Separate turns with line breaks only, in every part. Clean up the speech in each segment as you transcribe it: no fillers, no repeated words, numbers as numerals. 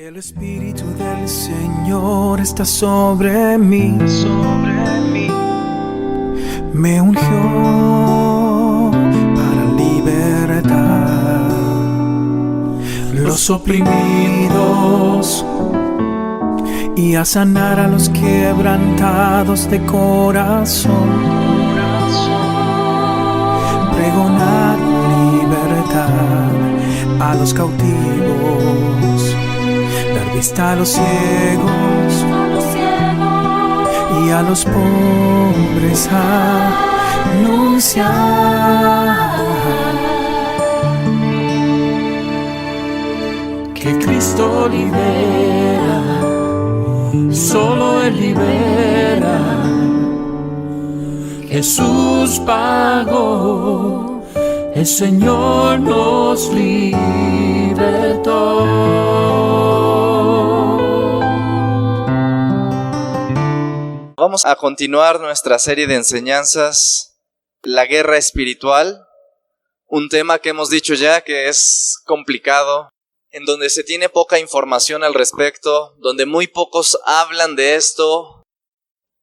El Espíritu del Señor está sobre mí, me ungió para libertar los oprimidos y a sanar a los quebrantados de corazón, pregonar libertad a los cautivos, dar vista a los ciegos y a los pobres anunciar que Cristo libera, solo Él libera. Jesús pagó, el Señor nos libertó.
Vamos a continuar nuestra serie de enseñanzas, la guerra espiritual, un tema que hemos dicho ya que es complicado, en donde se tiene poca información al respecto, donde muy pocos hablan de esto.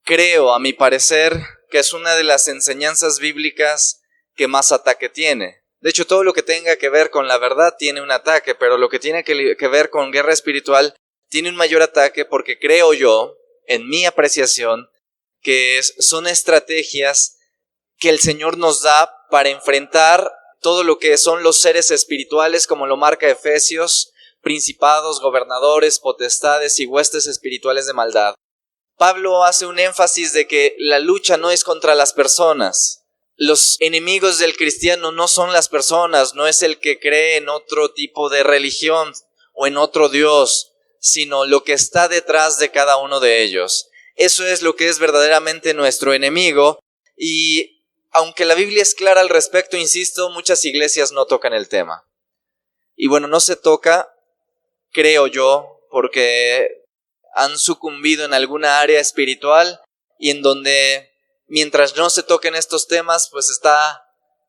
Creo, a mi parecer, que es una de las enseñanzas bíblicas que más ataque tiene. De hecho, todo lo que tenga que ver con la verdad tiene un ataque, pero lo que tiene que ver con guerra espiritual tiene un mayor ataque porque creo yo, en mi apreciación, que son estrategias que el Señor nos da para enfrentar todo lo que son los seres espirituales, como lo marca Efesios, principados, gobernadores, potestades y huestes espirituales de maldad. Pablo hace un énfasis de que la lucha no es contra las personas. Los enemigos del cristiano no son las personas, no es el que cree en otro tipo de religión o en otro Dios, sino lo que está detrás de cada uno de ellos. Eso es lo que es verdaderamente nuestro enemigo, y aunque la Biblia es clara al respecto, insisto, muchas iglesias no tocan el tema. Y bueno, no se toca, creo yo, porque han sucumbido en alguna área espiritual y en donde, mientras no se toquen estos temas, pues está,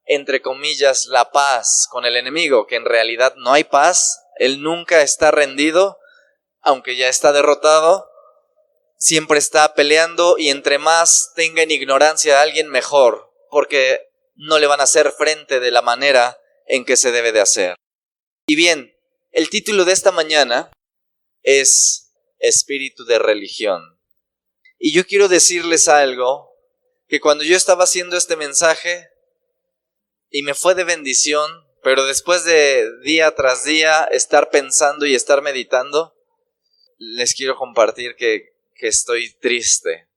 entre comillas, la paz con el enemigo, que en realidad no hay paz. Él nunca está rendido, aunque ya está derrotado, siempre está peleando, y entre más tenga en ignorancia a alguien, mejor, porque no le van a hacer frente de la manera en que se debe de hacer. Y bien, el título de esta mañana es Espíritu de religión. Y yo quiero decirles algo, que cuando yo estaba haciendo este mensaje, y me fue de bendición, pero después de día tras día estar pensando y estar meditando, les quiero compartir que estoy triste.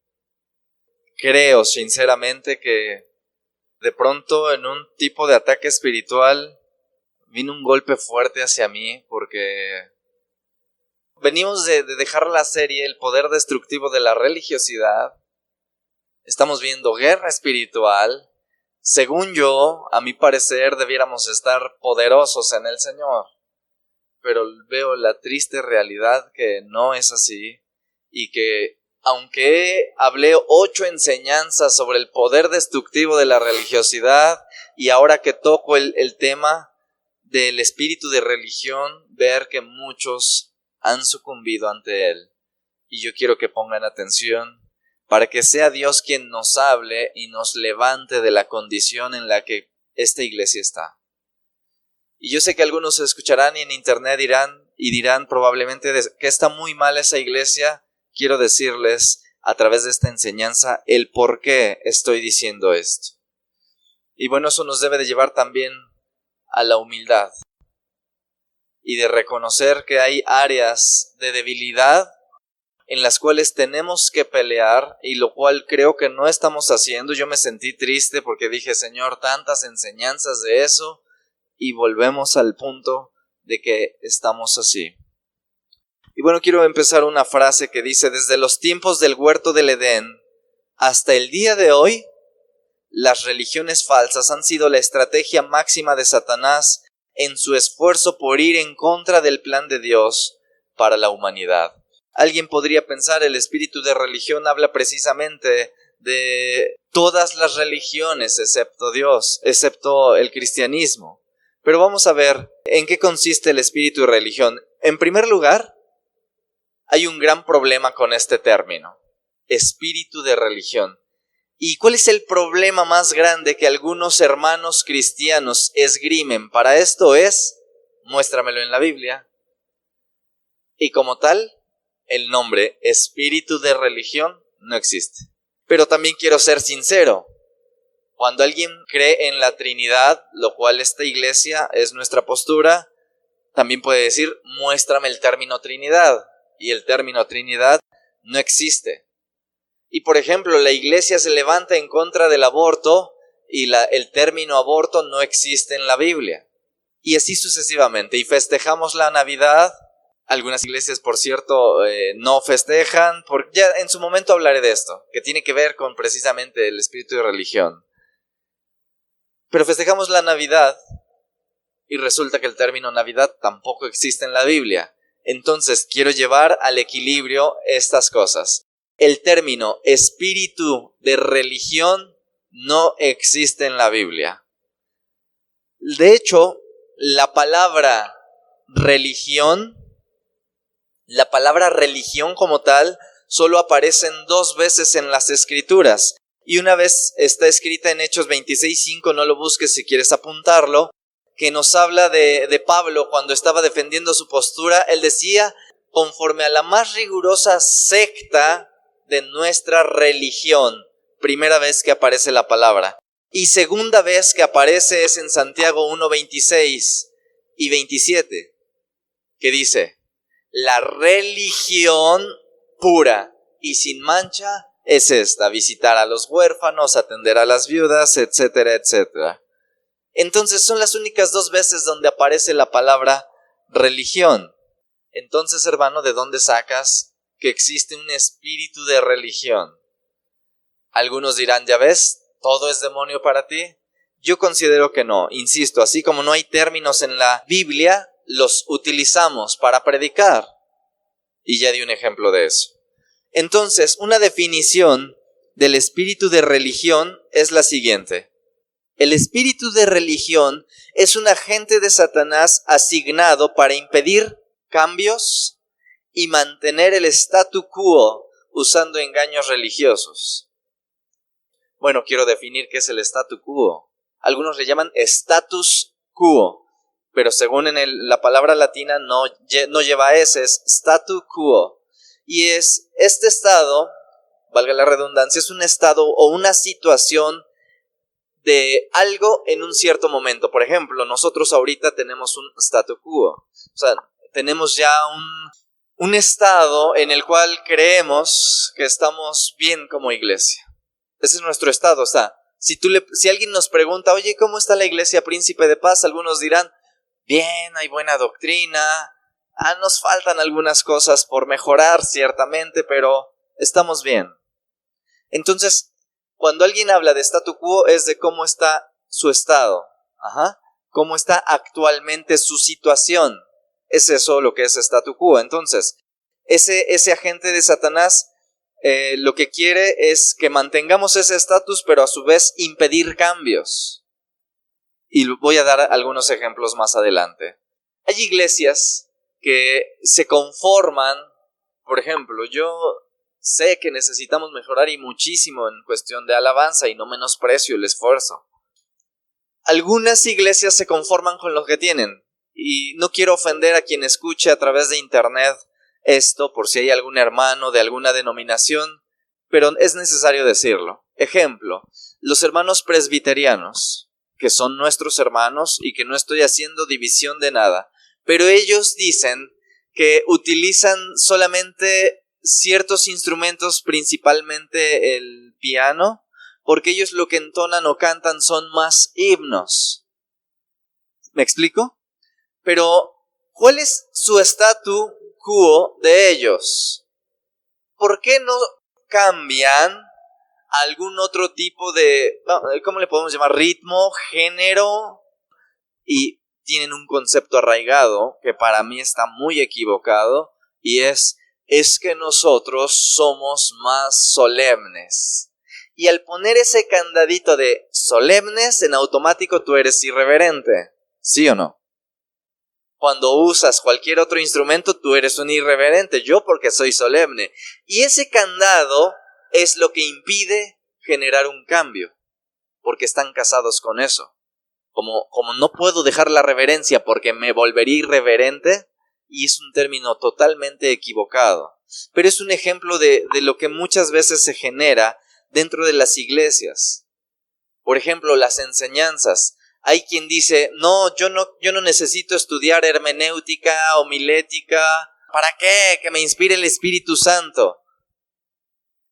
Creo sinceramente que de pronto en un tipo de ataque espiritual vino un golpe fuerte hacia mí, porque venimos de dejar la serie El poder destructivo de la religiosidad. Estamos viendo guerra espiritual. Según yo, a mi parecer, debiéramos estar poderosos en el Señor. Pero veo la triste realidad que no es así, y que aunque hablé 8 enseñanzas sobre el poder destructivo de la religiosidad, y ahora que toco el tema del espíritu de religión, ver que muchos han sucumbido ante él. Y yo quiero que pongan atención para que sea Dios quien nos hable y nos levante de la condición en la que esta iglesia está. Y yo sé que algunos escucharán y en internet dirán probablemente que está muy mal esa iglesia. Quiero decirles a través de esta enseñanza el por qué estoy diciendo esto. Y bueno, eso nos debe de llevar también a la humildad y de reconocer que hay áreas de debilidad en las cuales tenemos que pelear, y lo cual creo que no estamos haciendo. Yo me sentí triste porque dije, Señor, tantas enseñanzas de eso, y volvemos al punto de que estamos así. Y bueno, quiero empezar una frase que dice: desde los tiempos del huerto del Edén hasta el día de hoy, las religiones falsas han sido la estrategia máxima de Satanás en su esfuerzo por ir en contra del plan de Dios para la humanidad. Alguien podría pensar, el espíritu de religión habla precisamente de todas las religiones excepto Dios, excepto el cristianismo. Pero vamos a ver en qué consiste el espíritu de religión. En primer lugar, hay un gran problema con este término, espíritu de religión. ¿Y cuál es el problema más grande que algunos hermanos cristianos esgrimen para esto? Muéstramelo en la Biblia. Y como tal, el nombre espíritu de religión no existe. Pero también quiero ser sincero. Cuando alguien cree en la Trinidad, lo cual esta iglesia es nuestra postura, también puede decir, muéstrame el término Trinidad. Y el término Trinidad no existe. Y por ejemplo, la iglesia se levanta en contra del aborto y el término aborto no existe en la Biblia. Y así sucesivamente. Y festejamos la Navidad. Algunas iglesias, por cierto, no festejan. Ya en su momento hablaré de esto, que tiene que ver con precisamente el espíritu de religión. Pero festejamos la Navidad y resulta que el término Navidad tampoco existe en la Biblia. Entonces quiero llevar al equilibrio estas cosas. El término espíritu de religión no existe en la Biblia. De hecho, la palabra religión como tal solo aparecen 2 veces en las Escrituras. Y una vez está escrita en Hechos 26:5, no lo busques si quieres apuntarlo, que nos habla de Pablo cuando estaba defendiendo su postura. Él decía, conforme a la más rigurosa secta de nuestra religión. Primera vez que aparece la palabra. Y segunda vez que aparece es en Santiago 1:26 y 27, que dice, la religión pura y sin mancha es esta, visitar a los huérfanos, atender a las viudas, etcétera, etcétera. Entonces son las únicas 2 veces donde aparece la palabra religión. Entonces, hermano, ¿de dónde sacas que existe un espíritu de religión? Algunos dirán, ¿ya ves? ¿Todo es demonio para ti? Yo considero que no. Insisto, así como no hay términos en la Biblia, los utilizamos para predicar. Y ya di un ejemplo de eso. Entonces, una definición del espíritu de religión es la siguiente. El espíritu de religión es un agente de Satanás asignado para impedir cambios y mantener el statu quo usando engaños religiosos. Bueno, quiero definir qué es el statu quo. Algunos le llaman status quo, pero según en la palabra latina no lleva ese, es statu quo. Y es este estado, valga la redundancia, es un estado o una situación de algo en un cierto momento. Por ejemplo, nosotros ahorita tenemos un statu quo. O sea, tenemos ya un estado en el cual creemos que estamos bien como iglesia. Ese es nuestro estado. O sea, si alguien nos pregunta, oye, ¿cómo está la iglesia Príncipe de Paz? Algunos dirán, bien, hay buena doctrina, nos faltan algunas cosas por mejorar ciertamente, pero estamos bien. Entonces, cuando alguien habla de statu quo es de cómo está su estado, cómo está actualmente su situación. Es eso lo que es statu quo. Entonces, ese agente de Satanás lo que quiere es que mantengamos ese estatus, pero a su vez impedir cambios. Y voy a dar algunos ejemplos más adelante. Hay iglesias que se conforman, por ejemplo, yo sé que necesitamos mejorar y muchísimo en cuestión de alabanza y no menosprecio el esfuerzo. Algunas iglesias se conforman con lo que tienen y no quiero ofender a quien escuche a través de internet esto por si hay algún hermano de alguna denominación, pero es necesario decirlo. Ejemplo, los hermanos presbiterianos, que son nuestros hermanos y que no estoy haciendo división de nada, pero ellos dicen que utilizan solamente ciertos instrumentos, principalmente el piano, porque ellos lo que entonan o cantan son más himnos. ¿Me explico? Pero, ¿cuál es su statu quo de ellos? ¿Por qué no cambian algún otro tipo de, ¿cómo le podemos llamar? Ritmo, género, y tienen un concepto arraigado que para mí está muy equivocado, y es que nosotros somos más solemnes. Y al poner ese candadito de solemnes, en automático tú eres irreverente, ¿sí o no? Cuando usas cualquier otro instrumento, tú eres un irreverente. Yo porque soy solemne. Y ese candado es lo que impide generar un cambio, porque están casados con eso. Como no puedo dejar la reverencia porque me volvería irreverente, y es un término totalmente equivocado. Pero es un ejemplo de lo que muchas veces se genera dentro de las iglesias. Por ejemplo, las enseñanzas. Hay quien dice, no, yo no necesito estudiar hermenéutica, homilética. ¿Para qué? Que me inspire el Espíritu Santo.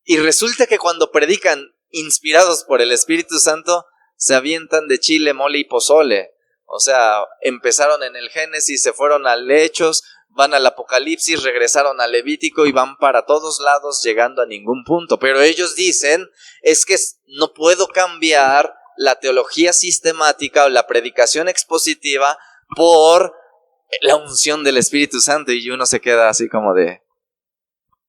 Y resulta que cuando predican inspirados por el Espíritu Santo, se avientan de chile, mole y pozole. O sea, empezaron en el Génesis, se fueron al Hechos, van al Apocalipsis, regresaron al Levítico y van para todos lados llegando a ningún punto. Pero ellos dicen, es que no puedo cambiar la teología sistemática o la predicación expositiva por la unción del Espíritu Santo. Y uno se queda así como de...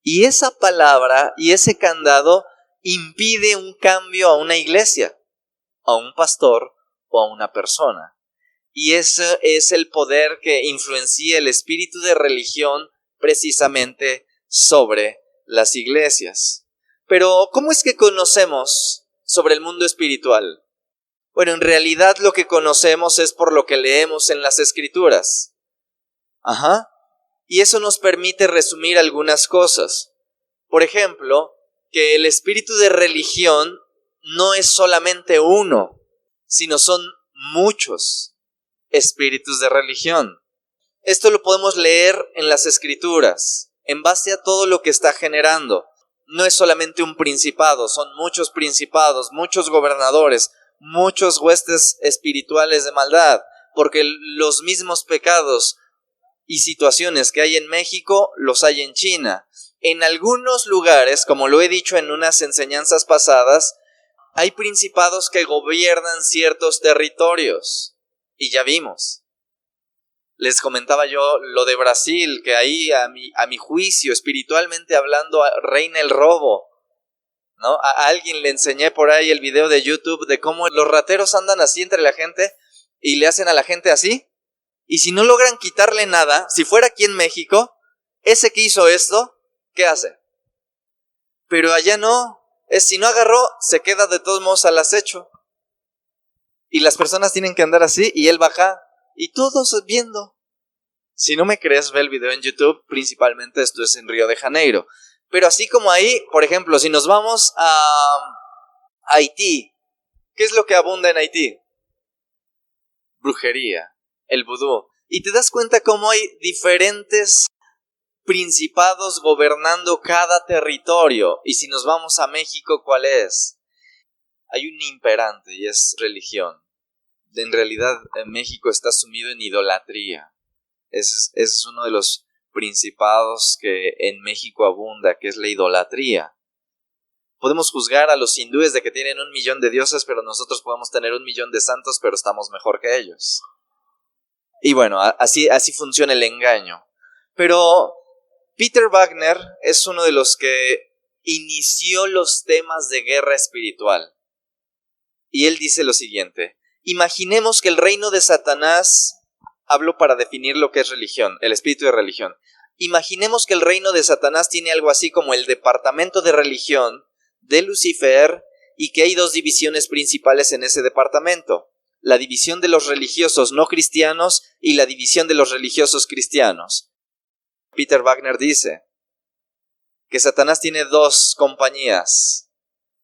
Y esa palabra y ese candado impide un cambio a una iglesia, a un pastor o a una persona. Y ese es el poder que influencia el espíritu de religión precisamente sobre las iglesias. Pero, ¿cómo es que conocemos sobre el mundo espiritual? Bueno, en realidad lo que conocemos es por lo que leemos en las Escrituras. Y eso nos permite resumir algunas cosas. Por ejemplo, que el espíritu de religión no es solamente uno, sino son muchos espíritus de religión. Esto lo podemos leer en las Escrituras, en base a todo lo que está generando. No es solamente un principado, son muchos principados, muchos gobernadores, muchos huestes espirituales de maldad, porque los mismos pecados y situaciones que hay en México, los hay en China. En algunos lugares, como lo he dicho en unas enseñanzas pasadas, hay principados que gobiernan ciertos territorios. Y ya vimos. Les comentaba yo lo de Brasil, que ahí a mi juicio, espiritualmente hablando, reina el robo, ¿no? A alguien le enseñé por ahí el video de YouTube de cómo los rateros andan así entre la gente y le hacen a la gente así. Y si no logran quitarle nada, si fuera aquí en México, ese que hizo esto, ¿qué hace? Pero allá no. Si no agarró, se queda de todos modos al acecho. Y las personas tienen que andar así y él baja y todos viendo. Si no me crees, ve el video en YouTube, principalmente esto es en Río de Janeiro. Pero así como ahí, por ejemplo, si nos vamos a Haití, ¿qué es lo que abunda en Haití? Brujería, el vudú. Y te das cuenta cómo hay diferentes principados gobernando cada territorio. Y si nos vamos a México, ¿cuál es? Hay un imperante y es religión. En realidad, México está sumido en idolatría. Ese es uno de los principados que en México abunda, que es la idolatría. Podemos juzgar a los hindúes de que tienen 1 millón de dioses, pero nosotros podemos tener 1 millón de santos, pero estamos mejor que ellos. Y bueno, así funciona el engaño. Pero Peter Wagner es uno de los que inició los temas de guerra espiritual. Y él dice lo siguiente: imaginemos que el reino de Satanás, hablo para definir lo que es religión, el espíritu de religión. Imaginemos que el reino de Satanás tiene algo así como el departamento de religión de Lucifer y que hay 2 divisiones principales en ese departamento. La división de los religiosos no cristianos y la división de los religiosos cristianos. Peter Wagner dice que Satanás tiene 2 compañías.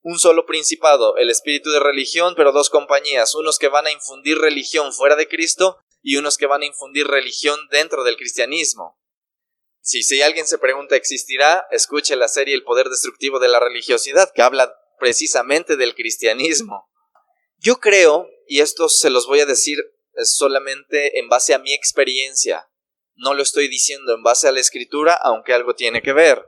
Un solo principado, el espíritu de religión, pero 2 compañías. Unos que van a infundir religión fuera de Cristo y unos que van a infundir religión dentro del cristianismo. Si alguien se pregunta, ¿existirá? Escuche la serie El poder destructivo de la religiosidad, que habla precisamente del cristianismo. Yo creo, y esto se los voy a decir solamente en base a mi experiencia, no lo estoy diciendo en base a la Escritura, aunque algo tiene que ver,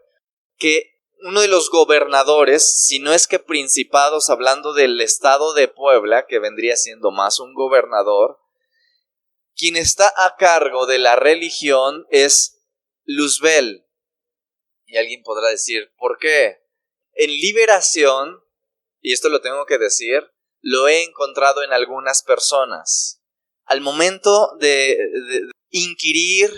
que uno de los gobernadores, si no es que principados, hablando del estado de Puebla, que vendría siendo más un gobernador, quien está a cargo de la religión es Luzbel. Y alguien podrá decir, ¿por qué? En Liberación, y esto lo tengo que decir, lo he encontrado en algunas personas. al momento de inquirir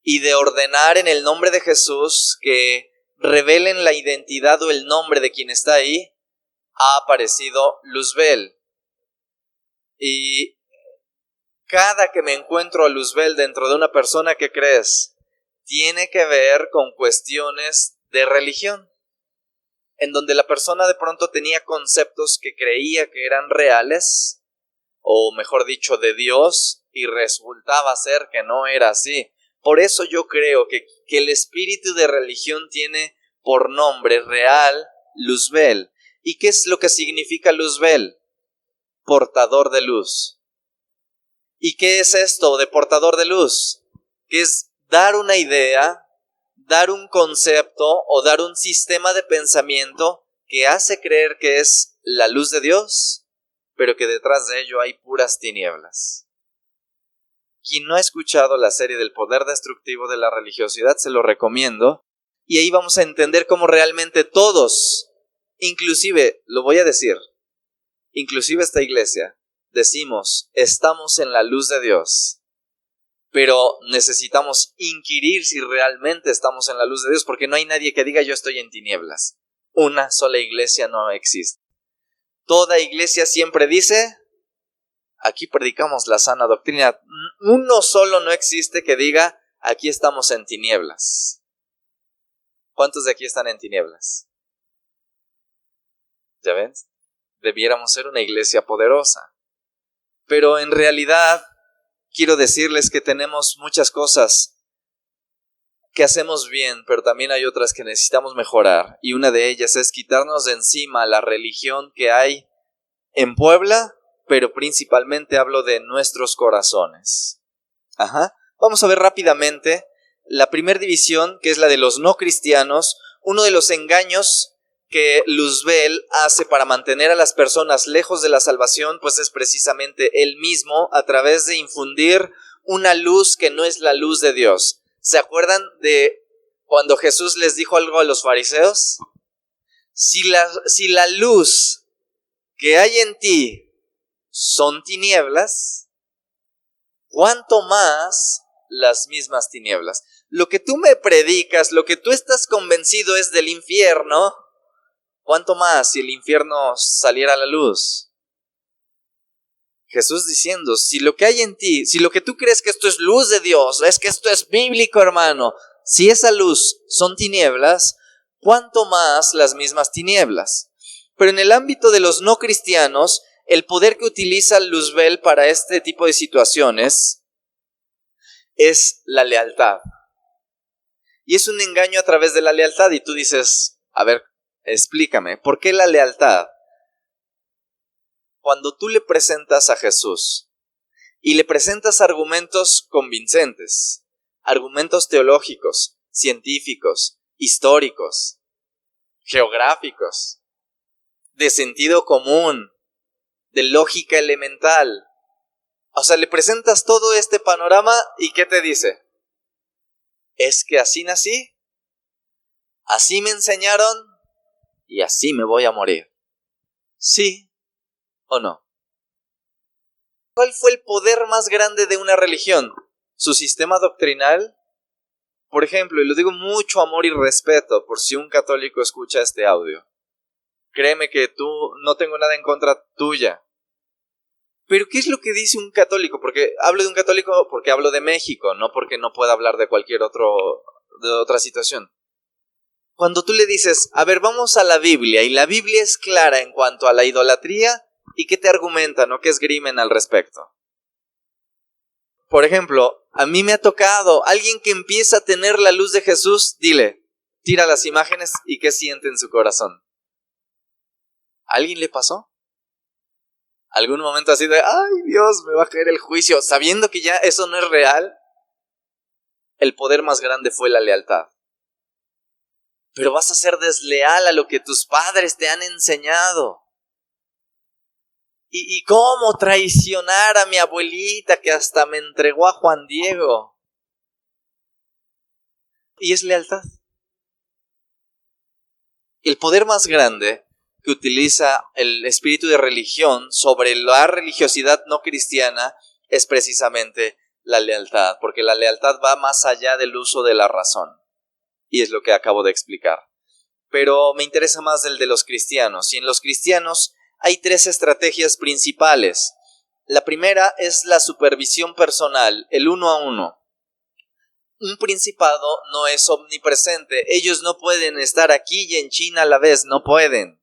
y de ordenar en el nombre de Jesús que revelen la identidad o el nombre de quien está ahí, ha aparecido Luzbel. Y cada que me encuentro a Luzbel dentro de una persona, ¿qué crees? Tiene que ver con cuestiones de religión, en donde la persona de pronto tenía conceptos que creía que eran reales, o mejor dicho, de Dios, y resultaba ser que no era así. Por eso yo creo que el espíritu de religión tiene por nombre real Luzbel. ¿Y qué es lo que significa Luzbel? Portador de luz. ¿Y qué es esto de portador de luz? Que es dar una idea, dar un concepto o dar un sistema de pensamiento que hace creer que es la luz de Dios, pero que detrás de ello hay puras tinieblas. Quien no ha escuchado la serie del poder destructivo de la religiosidad, se lo recomiendo, y ahí vamos a entender cómo realmente todos, inclusive, lo voy a decir, inclusive esta iglesia, decimos, estamos en la luz de Dios, pero necesitamos inquirir si realmente estamos en la luz de Dios, porque no hay nadie que diga yo estoy en tinieblas. Una sola iglesia no existe. Toda iglesia siempre dice, aquí predicamos la sana doctrina. Uno solo no existe que diga, aquí estamos en tinieblas. ¿Cuántos de aquí están en tinieblas? ¿Ya ven? Debiéramos ser una iglesia poderosa. Pero en realidad, quiero decirles que tenemos muchas cosas que hacemos bien, pero también hay otras que necesitamos mejorar. Y una de ellas es quitarnos de encima la religión que hay en Puebla, pero principalmente hablo de nuestros corazones. Vamos a ver rápidamente la primera división, que es la de los no cristianos. Uno de los engaños que Luzbel hace para mantener a las personas lejos de la salvación, pues es precisamente él mismo, a través de infundir una luz que no es la luz de Dios. ¿Se acuerdan de cuando Jesús les dijo algo a los fariseos? Si la luz que hay en ti son tinieblas, ¿cuánto más las mismas tinieblas? Lo que tú me predicas, lo que tú estás convencido es del infierno, ¿cuánto más si el infierno saliera a la luz? Jesús diciendo, si lo que hay en ti, si lo que tú crees que esto es luz de Dios, es que esto es bíblico, hermano, si esa luz son tinieblas, ¿cuánto más las mismas tinieblas? Pero en el ámbito de los no cristianos, el poder que utiliza Luzbel para este tipo de situaciones es la lealtad. Y es un engaño a través de la lealtad. Y tú dices, a ver, explícame, ¿por qué la lealtad? Cuando tú le presentas a Jesús y le presentas argumentos convincentes, argumentos teológicos, científicos, históricos, geográficos, de sentido común, de lógica elemental, o sea, le presentas todo este panorama y ¿qué te dice? Es que así nací, así me enseñaron y así me voy a morir. ¿Sí o no? ¿Cuál fue el poder más grande de una religión? ¿Su sistema doctrinal? Por ejemplo, y lo digo mucho amor y respeto por si un católico escucha este audio. Créeme que no tengo nada en contra tuya. Pero ¿qué es lo que dice un católico? Porque hablo de un católico porque hablo de México, no porque no pueda hablar de cualquier de otra situación. Cuando tú le dices, a ver, vamos a la Biblia, y la Biblia es clara en cuanto a la idolatría, ¿y qué te argumentan o qué esgrimen al respecto? Por ejemplo, a mí me ha tocado alguien que empieza a tener la luz de Jesús, dile, tira las imágenes y qué siente en su corazón. ¿A alguien le pasó? ¿Algún momento así de, ay Dios, me va a caer el juicio, sabiendo que ya eso no es real? El poder más grande fue la lealtad. Pero vas a ser desleal a lo que tus padres te han enseñado. ¿Y cómo traicionar a mi abuelita que hasta me entregó a Juan Diego? Y es lealtad. El poder más grande que utiliza el espíritu de religión sobre la religiosidad no cristiana es precisamente la lealtad, porque la lealtad va más allá del uso de la razón, y es lo que acabo de explicar. Pero me interesa más el de los cristianos, y en los cristianos hay 3 estrategias principales. La primera es la supervisión personal, el 1 a 1. Un principado no es omnipresente, ellos no pueden estar aquí y en China a la vez, no pueden.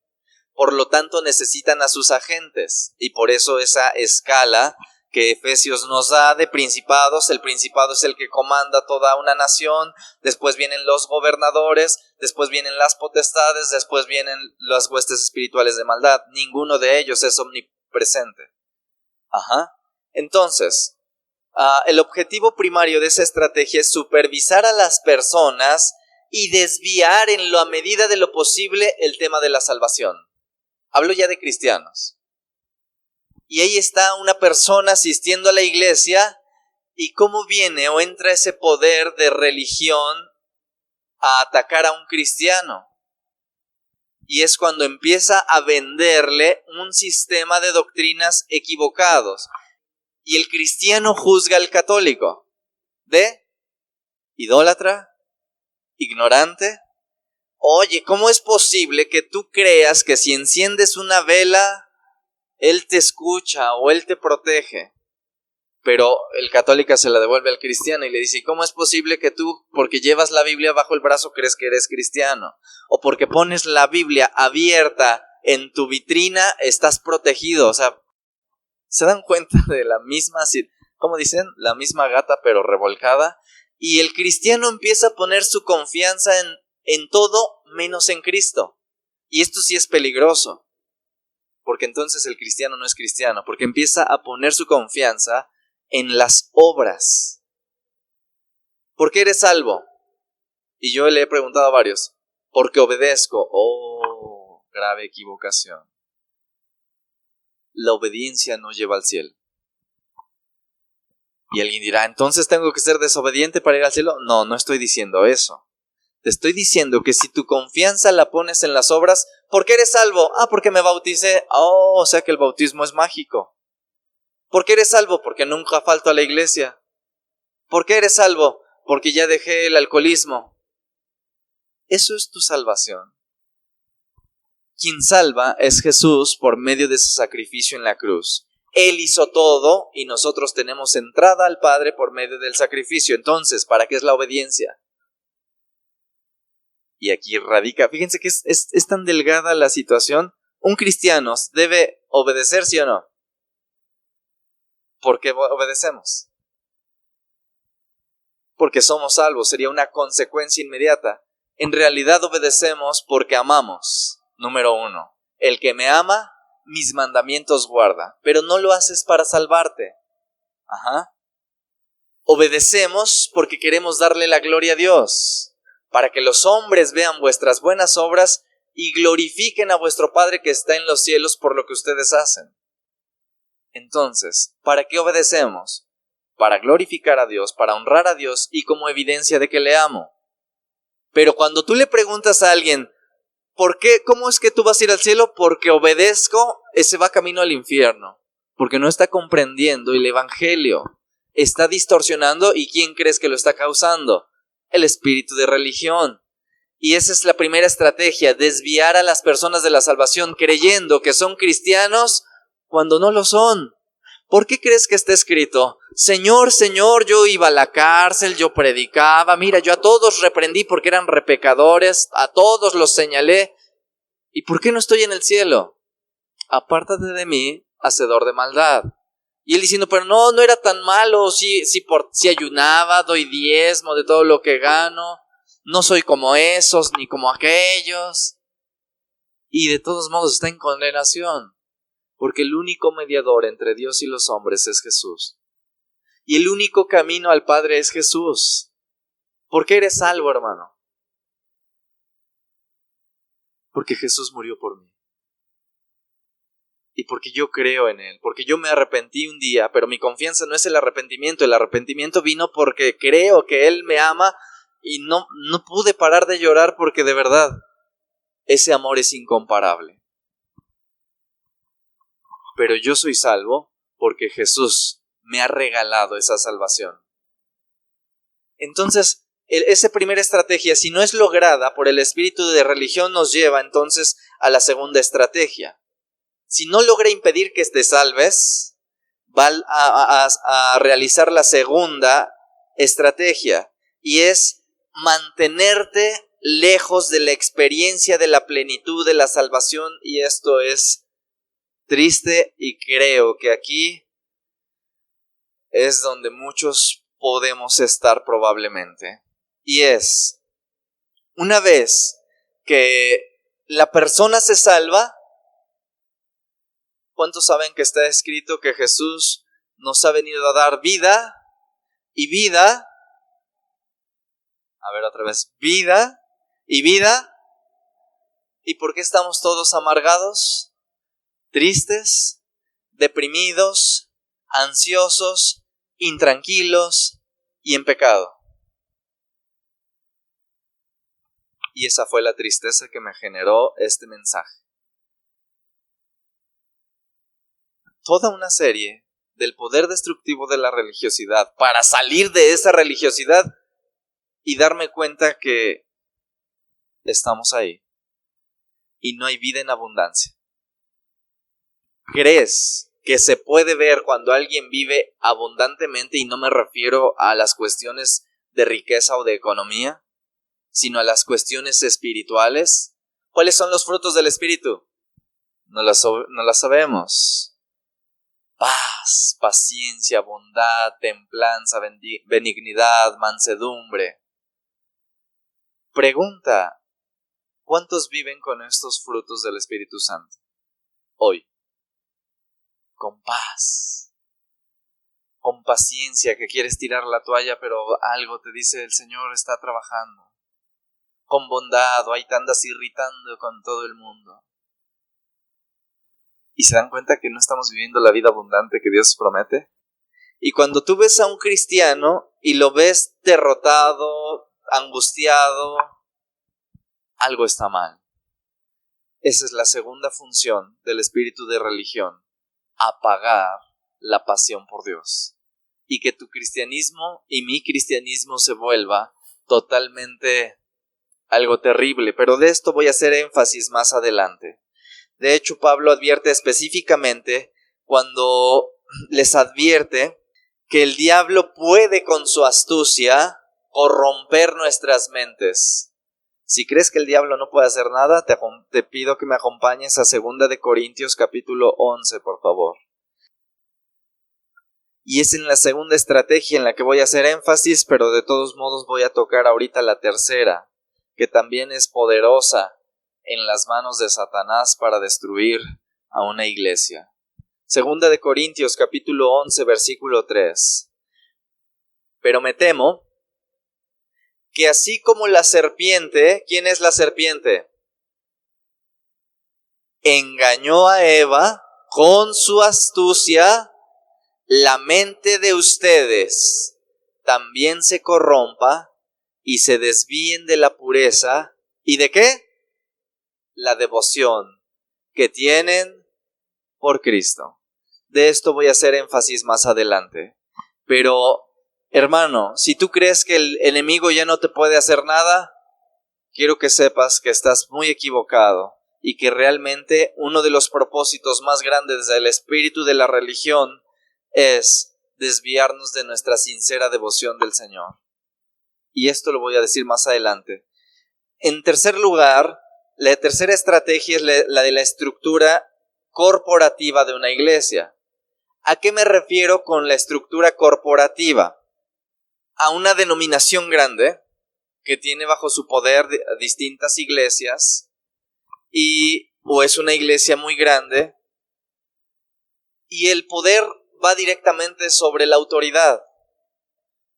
Por lo tanto necesitan a sus agentes, y por eso esa escala que Efesios nos da de principados, el principado es el que comanda toda una nación, después vienen los gobernadores, después vienen las potestades, después vienen las huestes espirituales de maldad, ninguno de ellos es omnipresente. Entonces, el objetivo primario de esa estrategia es supervisar a las personas y desviar en la medida de lo posible el tema de la salvación. Hablo ya de cristianos. Y ahí está una persona asistiendo a la iglesia, y cómo viene o entra ese poder de religión a atacar a un cristiano. Y es cuando empieza a venderle un sistema de doctrinas equivocados. Y el cristiano juzga al católico de idólatra, ignorante. Oye, ¿cómo es posible que tú creas que si enciendes una vela, Él te escucha o Él te protege? Pero el católico se la devuelve al cristiano y le dice, ¿cómo es posible que tú, porque llevas la Biblia bajo el brazo, crees que eres cristiano? O porque pones la Biblia abierta en tu vitrina, estás protegido. O sea, ¿se dan cuenta de la misma, cómo dicen? La misma gata pero revolcada. Y el cristiano empieza a poner su confianza en todo menos en Cristo. Y esto sí es peligroso, porque entonces el cristiano no es cristiano, porque empieza a poner su confianza en las obras. ¿Por qué eres salvo? Y yo le he preguntado a varios, porque obedezco. Oh, grave equivocación. La obediencia no lleva al cielo. Y alguien dirá, ¿entonces tengo que ser desobediente para ir al cielo? No, no estoy diciendo eso. Te estoy diciendo que si tu confianza la pones en las obras, ¿por qué eres salvo? Porque me bauticé. Oh, o sea que el bautismo es mágico. ¿Por qué eres salvo? Porque nunca falto a la iglesia. ¿Por qué eres salvo? Porque ya dejé el alcoholismo. Eso es tu salvación. Quien salva es Jesús por medio de su sacrificio en la cruz. Él hizo todo y nosotros tenemos entrada al Padre por medio del sacrificio. Entonces, ¿para qué es la obediencia? Y aquí radica, fíjense que es tan delgada la situación. Un cristiano debe obedecer, ¿sí o no? ¿Por qué obedecemos? Porque somos salvos, sería una consecuencia inmediata. En realidad obedecemos porque amamos. Número 1, el que me ama, mis mandamientos guarda, pero no lo haces para salvarte. Obedecemos porque queremos darle la gloria a Dios, para que los hombres vean vuestras buenas obras y glorifiquen a vuestro Padre que está en los cielos por lo que ustedes hacen. Entonces, ¿para qué obedecemos? Para glorificar a Dios, para honrar a Dios y como evidencia de que le amo. Pero cuando tú le preguntas a alguien, ¿por qué? ¿Cómo es que tú vas a ir al cielo? Porque obedezco, ese va camino al infierno. Porque no está comprendiendo el evangelio. Está distorsionando. ¿Y quién crees que lo está causando? El espíritu de religión. Y esa es la primera estrategia, desviar a las personas de la salvación creyendo que son cristianos cuando no lo son. ¿Por qué crees que está escrito? Señor, Señor, yo iba a la cárcel, yo predicaba, mira, yo a todos reprendí porque eran repecadores, a todos los señalé. ¿Y por qué no estoy en el cielo? Apártate de mí, hacedor de maldad. Y él diciendo, pero no era tan malo, si ayunaba, doy diezmo de todo lo que gano, no soy como esos ni como aquellos. Y de todos modos está en condenación. Porque el único mediador entre Dios y los hombres es Jesús. Y el único camino al Padre es Jesús. ¿Por qué eres salvo, hermano? Porque Jesús murió por mí. Y porque yo creo en Él. Porque yo me arrepentí un día, pero mi confianza no es el arrepentimiento. El arrepentimiento vino porque creo que Él me ama y no pude parar de llorar porque de verdad ese amor es incomparable. pero yo soy salvo porque Jesús me ha regalado esa salvación. Entonces, esa primera estrategia, si no es lograda por el espíritu de religión, nos lleva entonces a la segunda estrategia. Si no logra impedir que te salves, va a realizar la segunda estrategia, y es mantenerte lejos de la experiencia de la plenitud de la salvación, y esto es triste, y creo que aquí es donde muchos podemos estar probablemente. Y es, una vez que la persona se salva, ¿cuántos saben que está escrito que Jesús nos ha venido a dar vida y vida? A ver otra vez, vida y vida. ¿Y por qué estamos todos amargados, tristes, deprimidos, ansiosos, intranquilos y en pecado? Y esa fue la tristeza que me generó este mensaje. Toda una serie del poder destructivo de la religiosidad para salir de esa religiosidad y darme cuenta que estamos ahí y no hay vida en abundancia. ¿Crees que se puede ver cuando alguien vive abundantemente? Y no me refiero a las cuestiones de riqueza o de economía, sino a las cuestiones espirituales. ¿Cuáles son los frutos del espíritu? No las sabemos. Paz, paciencia, bondad, templanza, benignidad, mansedumbre. Pregunta, ¿cuántos viven con estos frutos del Espíritu Santo hoy? Con paz, con paciencia, que quieres tirar la toalla, pero algo te dice el Señor está trabajando. Con bondad, o ahí te andas irritando con todo el mundo. ¿Y se dan cuenta que no estamos viviendo la vida abundante que Dios promete? Y cuando tú ves a un cristiano y lo ves derrotado, angustiado, algo está mal. Esa es la segunda función del espíritu de religión: apagar la pasión por Dios. Y que tu cristianismo y mi cristianismo se vuelva totalmente algo terrible. Pero de esto voy a hacer énfasis más adelante. De hecho, Pablo advierte específicamente cuando les advierte que el diablo puede con su astucia corromper nuestras mentes. Si crees que el diablo no puede hacer nada, te pido que me acompañes a 2 de Corintios capítulo 11, por favor. Y es en la segunda estrategia en la que voy a hacer énfasis, pero de todos modos voy a tocar ahorita la tercera, que también es poderosa en las manos de Satanás para destruir a una iglesia. 2 de Corintios capítulo 11 versículo 3. Pero me temo que así como la serpiente, ¿quién es la serpiente? Engañó a Eva con su astucia, la mente de ustedes también se corrompa y se desvíen de la pureza. ¿Y de qué? La devoción que tienen por Cristo. De esto voy a hacer énfasis más adelante. Pero, hermano, si tú crees que el enemigo ya no te puede hacer nada, quiero que sepas que estás muy equivocado y que realmente uno de los propósitos más grandes del espíritu de la religión es desviarnos de nuestra sincera devoción del Señor. Y esto lo voy a decir más adelante. En tercer lugar, la tercera estrategia es la de la estructura corporativa de una iglesia. ¿A qué me refiero con la estructura corporativa? A una denominación grande que tiene bajo su poder distintas iglesias, o es una iglesia muy grande, y el poder va directamente sobre la autoridad,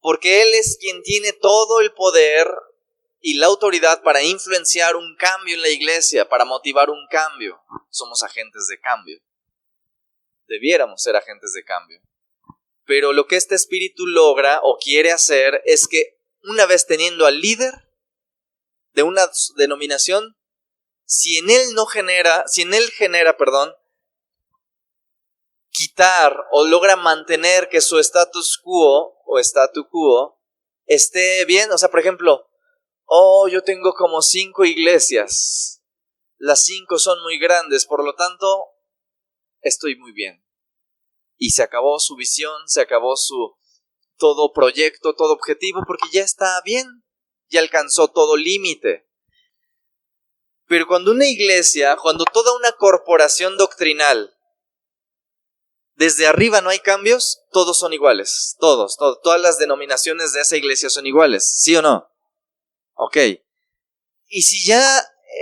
porque él es quien tiene todo el poder y la autoridad para influenciar un cambio en la iglesia, para motivar un cambio. Somos agentes de cambio. Debiéramos ser agentes de cambio. Pero lo que este espíritu logra o quiere hacer es que una vez teniendo al líder de una denominación, si en él genera quitar o logra mantener que su status quo o statu quo esté bien. O sea, por ejemplo, yo tengo como 5 iglesias. Las 5 son muy grandes, por lo tanto, estoy muy bien. Y se acabó su visión, se acabó su todo proyecto, todo objetivo, porque ya está bien, ya alcanzó todo límite. Pero cuando una iglesia, cuando toda una corporación doctrinal, desde arriba no hay cambios, todos son iguales, todas las denominaciones de esa iglesia son iguales, ¿sí o no? Ok. Y si ya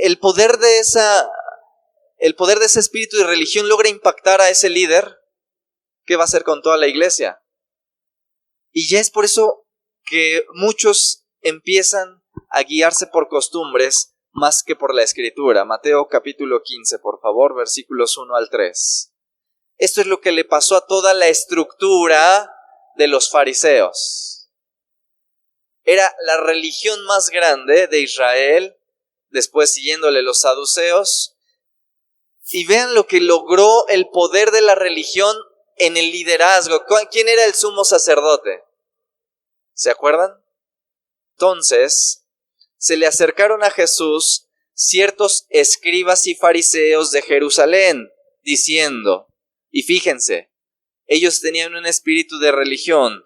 el poder de ese espíritu de religión logra impactar a ese líder, ¿qué va a hacer con toda la iglesia? Y ya es por eso que muchos empiezan a guiarse por costumbres más que por la escritura. Mateo capítulo 15, por favor, versículos 1 al 3. Esto es lo que le pasó a toda la estructura de los fariseos. Era la religión más grande de Israel, después siguiéndole los saduceos. Y vean lo que logró el poder de la religión en el liderazgo. ¿Quién era el sumo sacerdote? ¿Se acuerdan? Entonces, se le acercaron a Jesús ciertos escribas y fariseos de Jerusalén, diciendo, y fíjense, ellos tenían un espíritu de religión.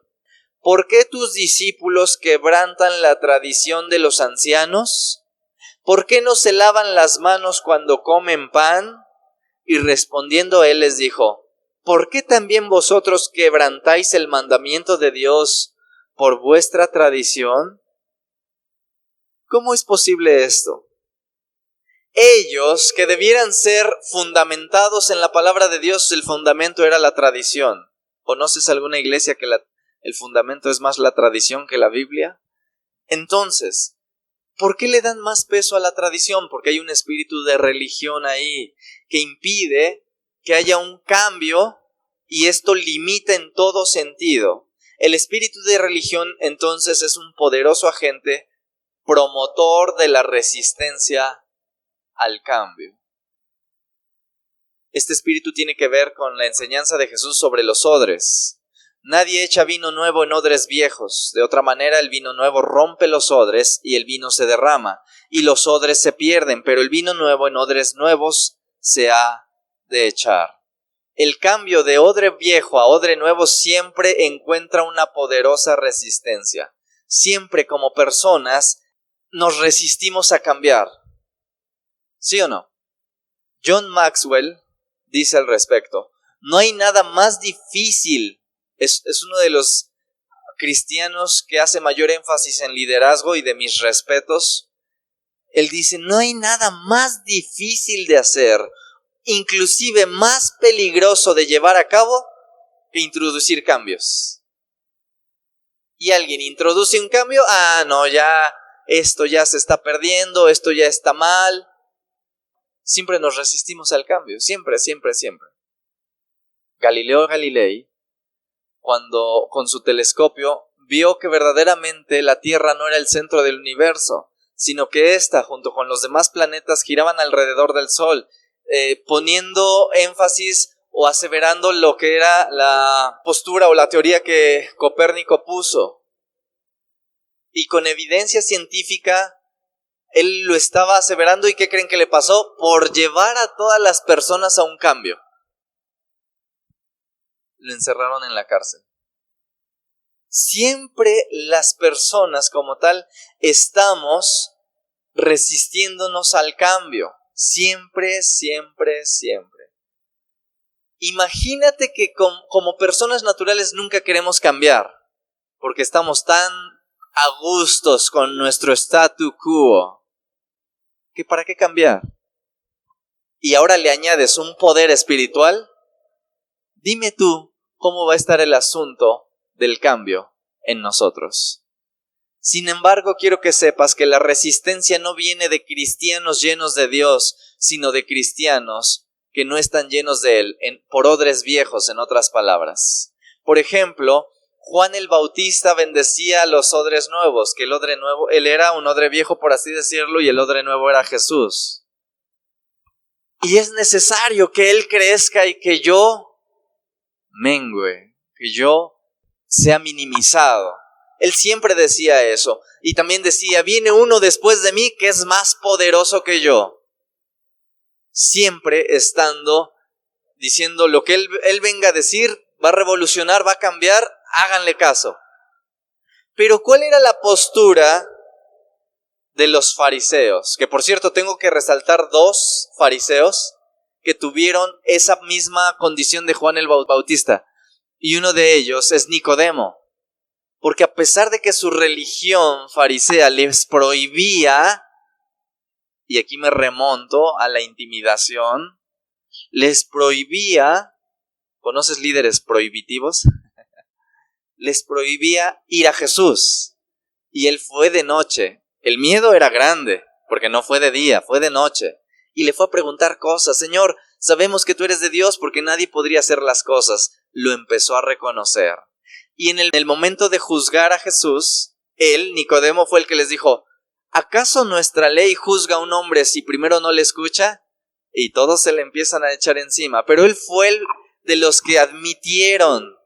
¿Por qué tus discípulos quebrantan la tradición de los ancianos? ¿Por qué no se lavan las manos cuando comen pan? Y respondiendo él les dijo, ¿por qué también vosotros quebrantáis el mandamiento de Dios por vuestra tradición? ¿Cómo es posible esto? Ellos, que debieran ser fundamentados en la palabra de Dios, el fundamento era la tradición. ¿Conoces alguna iglesia que el fundamento es más la tradición que la Biblia? Entonces, ¿por qué le dan más peso a la tradición? Porque hay un espíritu de religión ahí que impide que haya un cambio y esto limita en todo sentido. El espíritu de religión entonces es un poderoso agente promotor de la resistencia al cambio. Este espíritu tiene que ver con la enseñanza de Jesús sobre los odres. Nadie echa vino nuevo en odres viejos. De otra manera, el vino nuevo rompe los odres y el vino se derrama, y los odres se pierden, pero el vino nuevo en odres nuevos se ha de echar. El cambio de odre viejo a odre nuevo siempre encuentra una poderosa resistencia. Siempre como personas nos resistimos a cambiar. ¿Sí o no? John Maxwell dice al respecto, no hay nada más difícil, es uno de los cristianos que hace mayor énfasis en liderazgo y de mis respetos. Él dice, no hay nada más difícil de hacer, inclusive más peligroso de llevar a cabo, que introducir cambios. Y alguien introduce un cambio, no, ya esto ya se está perdiendo, esto ya está mal. Siempre nos resistimos al cambio, siempre. Galileo Galilei, cuando con su telescopio vio que verdaderamente la Tierra no era el centro del universo, sino que ésta, junto con los demás planetas, giraban alrededor del Sol, poniendo énfasis o aseverando lo que era la postura o la teoría que Copérnico puso. Y con evidencia científica, él lo estaba aseverando. ¿Y qué creen que le pasó? Por llevar a todas las personas a un cambio, lo encerraron en la cárcel. Siempre las personas como tal estamos resistiéndonos al cambio. Siempre. Imagínate que como personas naturales nunca queremos cambiar, porque estamos tan a gustos con nuestro statu quo, que ¿para qué cambiar? Y ahora le añades un poder espiritual. Dime tú, ¿cómo va a estar el asunto del cambio en nosotros? Sin embargo, quiero que sepas que la resistencia no viene de cristianos llenos de Dios, sino de cristianos que no están llenos de Él, por odres viejos, en otras palabras. Por ejemplo, Juan el Bautista bendecía los odres nuevos, que el odre nuevo, él era un odre viejo, por así decirlo, y el odre nuevo era Jesús. Y es necesario que Él crezca y que yo mengue, que yo sea minimizado. Él siempre decía eso. Y también decía, viene uno después de mí que es más poderoso que yo. Siempre diciendo lo que él venga a decir, va a revolucionar, va a cambiar, háganle caso. Pero ¿cuál era la postura de los fariseos? Que por cierto tengo que resaltar 2 fariseos que tuvieron esa misma condición de Juan el Bautista. Y uno de ellos es Nicodemo. Porque a pesar de que su religión farisea les prohibía, y aquí me remonto a la intimidación, les prohibía, ¿conoces líderes prohibitivos? Les prohibía ir a Jesús. Y él fue de noche. El miedo era grande, porque no fue de día, fue de noche. Y le fue a preguntar cosas. Señor, sabemos que tú eres de Dios porque nadie podría hacer las cosas. Lo empezó a reconocer. Y en el momento de juzgar a Jesús, él, Nicodemo, fue el que les dijo, ¿acaso nuestra ley juzga a un hombre si primero no le escucha? Y todos se le empiezan a echar encima. Pero él fue el de los que admitieron,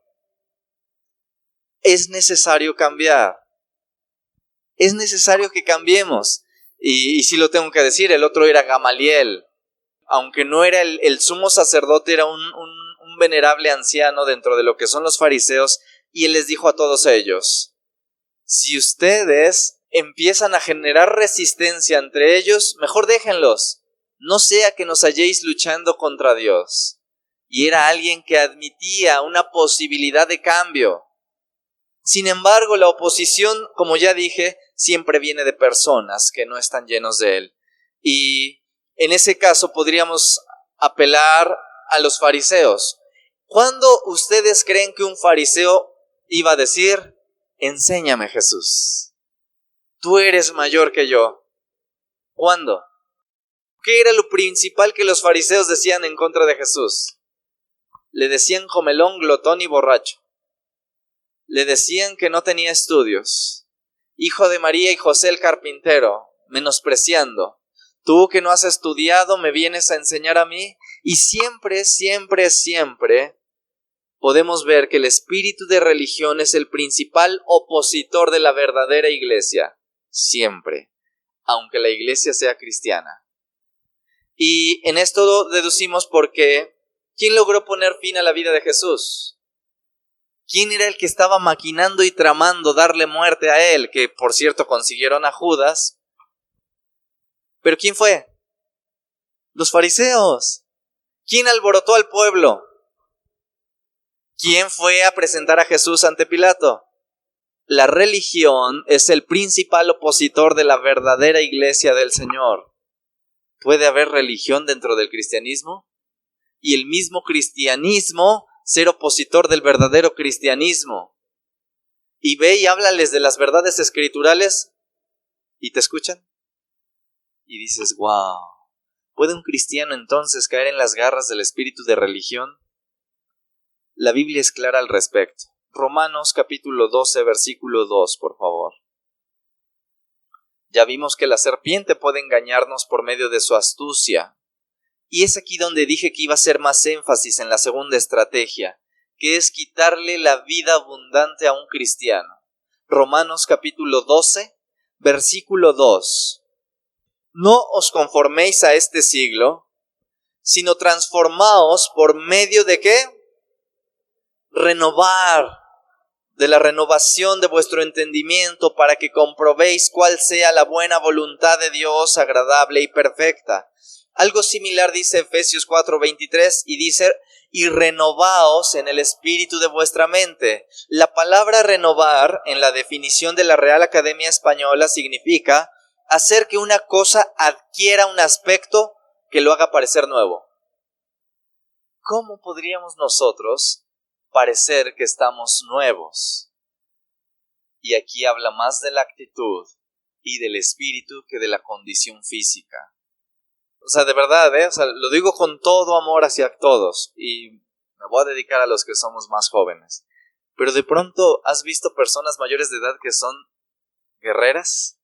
es necesario cambiar. Es necesario que cambiemos. Y sí lo tengo que decir, el otro era Gamaliel. Aunque no era el sumo sacerdote, era un venerable anciano dentro de lo que son los fariseos. Y él les dijo a todos ellos, si ustedes empiezan a generar resistencia entre ellos, mejor déjenlos. No sea que nos halléis luchando contra Dios. Y era alguien que admitía una posibilidad de cambio. Sin embargo, la oposición, como ya dije, siempre viene de personas que no están llenos de él. Y en ese caso podríamos apelar a los fariseos. ¿Cuándo ustedes creen que un fariseo iba a decir, enséñame Jesús? Tú eres mayor que yo. ¿Cuándo? ¿Qué era lo principal que los fariseos decían en contra de Jesús? Le decían comelón, glotón y borracho. Le decían que no tenía estudios. Hijo de María y José el carpintero, menospreciando. Tú que no has estudiado, ¿me vienes a enseñar a mí? Y siempre, siempre, siempre podemos ver que el espíritu de religión es el principal opositor de la verdadera iglesia. Siempre. Aunque la iglesia sea cristiana. Y en esto deducimos porque ¿quién logró poner fin a la vida de Jesús? ¿Quién era el que estaba maquinando y tramando darle muerte a él? Que por cierto consiguieron a Judas. ¿Pero quién fue? Los fariseos. ¿Quién alborotó al pueblo? ¿Quién fue a presentar a Jesús ante Pilato? La religión es el principal opositor de la verdadera iglesia del Señor. ¿Puede haber religión dentro del cristianismo? Y el mismo cristianismo ser opositor del verdadero cristianismo. Y ve y háblales de las verdades escriturales y te escuchan. Y dices, wow, ¿puede un cristiano entonces caer en las garras del espíritu de religión? La Biblia es clara al respecto. Romanos capítulo 12, versículo 2, por favor. Ya vimos que la serpiente puede engañarnos por medio de su astucia. Y es aquí donde dije que iba a hacer más énfasis en la segunda estrategia, que es quitarle la vida abundante a un cristiano. Romanos capítulo 12, versículo 2. No os conforméis a este siglo, sino transformaos por medio de ¿qué? Renovar, de la renovación de vuestro entendimiento, para que comprobéis cuál sea la buena voluntad de Dios, agradable y perfecta. Algo similar dice Efesios 4:23 y dice, y renovaos en el espíritu de vuestra mente. La palabra renovar en la definición de la Real Academia Española significa hacer que una cosa adquiera un aspecto que lo haga parecer nuevo. ¿Cómo podríamos nosotros parecer que estamos nuevos? Y aquí habla más de la actitud y del espíritu que de la condición física. O sea, de verdad, o sea, lo digo con todo amor hacia todos y me voy a dedicar a los que somos más jóvenes. Pero de pronto has visto personas mayores de edad que son guerreras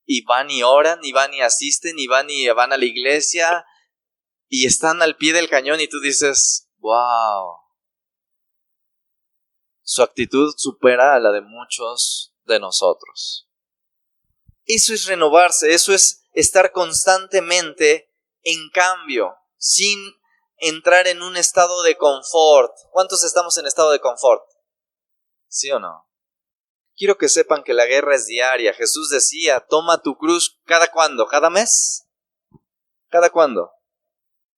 y van y oran y van y asisten y van a la iglesia y están al pie del cañón y tú dices, wow, Su actitud supera a la de muchos de nosotros. Eso es renovarse, eso es estar constantemente en cambio, sin entrar en un estado de confort. ¿Cuántos estamos en estado de confort? ¿Sí o no? Quiero que sepan que la guerra es diaria. Jesús decía, toma tu cruz, ¿cada cuándo? ¿Cada mes? ¿Cada cuándo?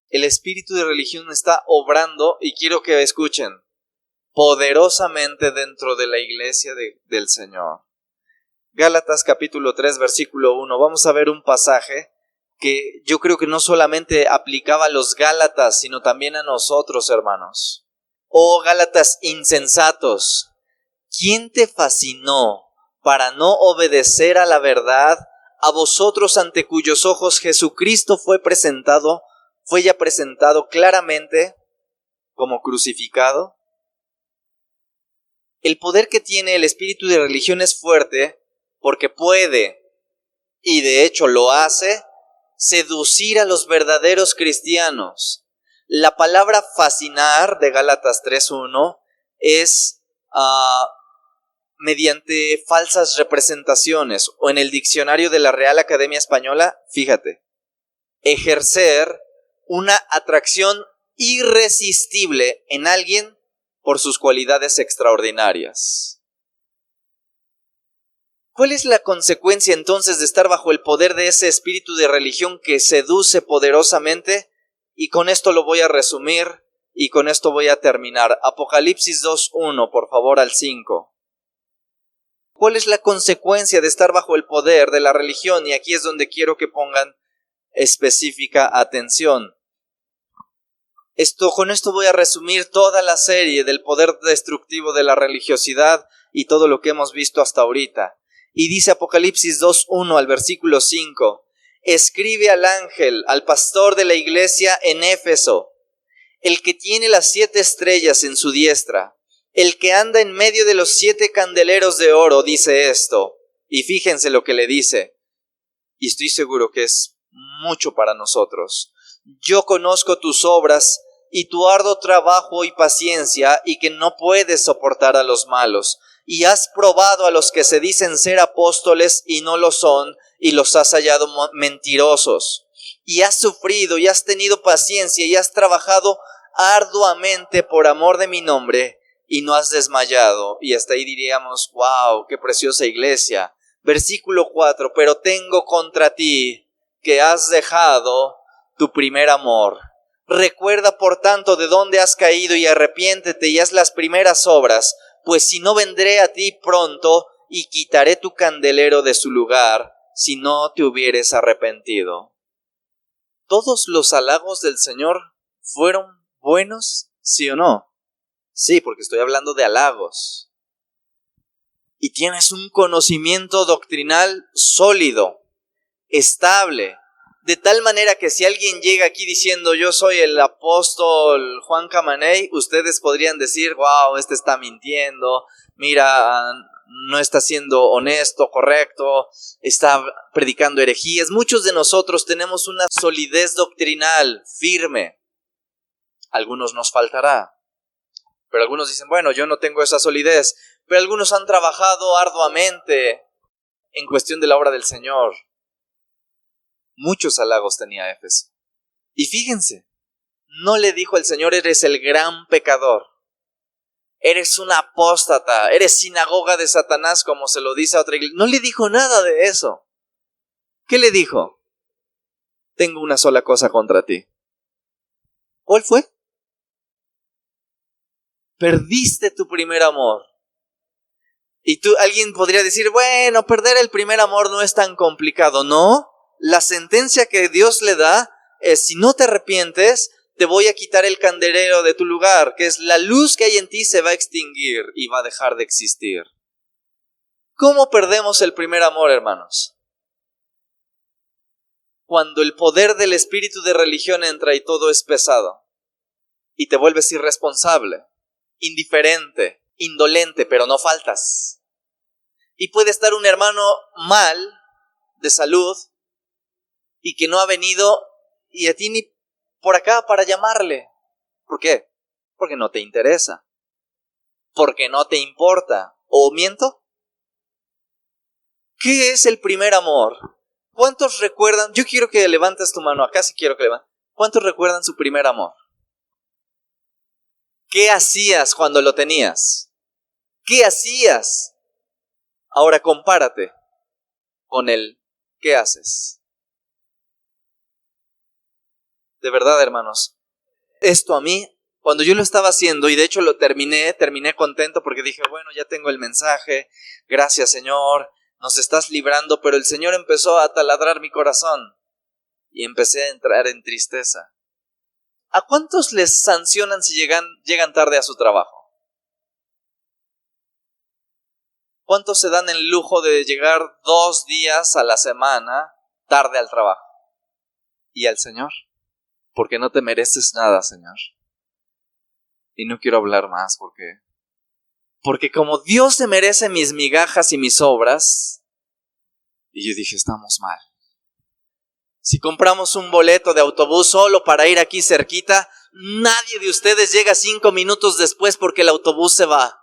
El espíritu de religión está obrando, y quiero que escuchen, poderosamente dentro de la iglesia del Señor. Gálatas capítulo 3, versículo 1. Vamos a ver un pasaje que yo creo que no solamente aplicaba a los Gálatas, sino también a nosotros, hermanos. Oh Gálatas insensatos, ¿quién te fascinó para no obedecer a la verdad? A vosotros ante cuyos ojos Jesucristo fue ya presentado claramente como crucificado. El poder que tiene el espíritu de religión es fuerte porque puede, y de hecho lo hace, seducir a los verdaderos cristianos. La palabra fascinar de Gálatas 3:1 es mediante falsas representaciones, o en el diccionario de la Real Academia Española, fíjate, ejercer una atracción irresistible en alguien por sus cualidades extraordinarias. ¿Cuál es la consecuencia entonces de estar bajo el poder de ese espíritu de religión que seduce poderosamente? Y con esto lo voy a resumir y con esto voy a terminar. Apocalipsis 2:1, por favor, al 5. ¿Cuál es la consecuencia de estar bajo el poder de la religión? Y aquí es donde quiero que pongan específica atención. Con esto voy a resumir toda la serie del poder destructivo de la religiosidad y todo lo que hemos visto hasta ahorita. Y dice Apocalipsis 2:1 al versículo 5, escribe al ángel, al pastor de la iglesia en Éfeso, el que tiene las 7 estrellas en su diestra, el que anda en medio de los 7 candeleros de oro, dice esto. Y fíjense lo que le dice, y estoy seguro que es mucho para nosotros. Yo conozco tus obras y tu arduo trabajo y paciencia, y que no puedes soportar a los malos. Y has probado a los que se dicen ser apóstoles y no lo son, y los has hallado mentirosos. Y has sufrido y has tenido paciencia y has trabajado arduamente por amor de mi nombre, y no has desmayado. Y hasta ahí diríamos, wow, qué preciosa iglesia. Versículo 4, pero tengo contra ti que has dejado tu primer amor. Recuerda por tanto de dónde has caído y arrepiéntete y haz las primeras obras, pues si no vendré a ti pronto y quitaré tu candelero de su lugar, si no te hubieres arrepentido. ¿Todos los halagos del Señor fueron buenos, sí o no? Sí, porque estoy hablando de halagos. Y tienes un conocimiento doctrinal sólido, estable, de tal manera que si alguien llega aquí diciendo yo soy el apóstol Juan Camaney, ustedes podrían decir, wow, este está mintiendo, mira, no está siendo honesto, correcto, está predicando herejías. Muchos de nosotros tenemos una solidez doctrinal firme. Algunos nos faltará, pero algunos dicen, bueno, yo no tengo esa solidez, pero algunos han trabajado arduamente en cuestión de la obra del Señor. Muchos halagos tenía Éfeso. Y fíjense, no le dijo el Señor, eres el gran pecador, eres un apóstata, eres sinagoga de Satanás, como se lo dice a otra iglesia. No le dijo nada de eso. ¿Qué le dijo? Tengo una sola cosa contra ti. ¿Cuál fue? Perdiste tu primer amor. Y alguien podría decir, bueno, perder el primer amor no es tan complicado. No. La sentencia que Dios le da es, si no te arrepientes, te voy a quitar el candelero de tu lugar, que es la luz que hay en ti se va a extinguir y va a dejar de existir. ¿Cómo perdemos el primer amor, hermanos? Cuando el poder del espíritu de religión entra y todo es pesado, y te vuelves irresponsable, indiferente, indolente, pero no faltas. Y puede estar un hermano mal de salud, y que no ha venido, y a ti ni por acá para llamarle. ¿Por qué? Porque no te interesa. porque no te importa. ¿O miento? ¿Qué es el primer amor? ¿Cuántos recuerdan? Yo quiero que levantes tu mano. Acá sí quiero que levantes. ¿Cuántos recuerdan su primer amor? ¿Qué hacías cuando lo tenías? ¿Qué hacías? Ahora compárate con el ¿qué haces? De verdad, hermanos, esto a mí, cuando yo lo estaba haciendo, y de hecho lo terminé contento porque dije, bueno, ya tengo el mensaje, gracias Señor, nos estás librando, pero el Señor empezó a taladrar mi corazón y empecé a entrar en tristeza. ¿A cuántos les sancionan si llegan tarde a su trabajo? ¿Cuántos se dan el lujo de llegar 2 días a la semana tarde al trabajo? ¿Y al Señor? Porque no te mereces nada, Señor. Y no quiero hablar más porque como Dios se merece mis migajas y mis obras, y yo dije, estamos mal. Si compramos un boleto de autobús solo para ir aquí cerquita, nadie de ustedes llega 5 minutos después porque el autobús se va.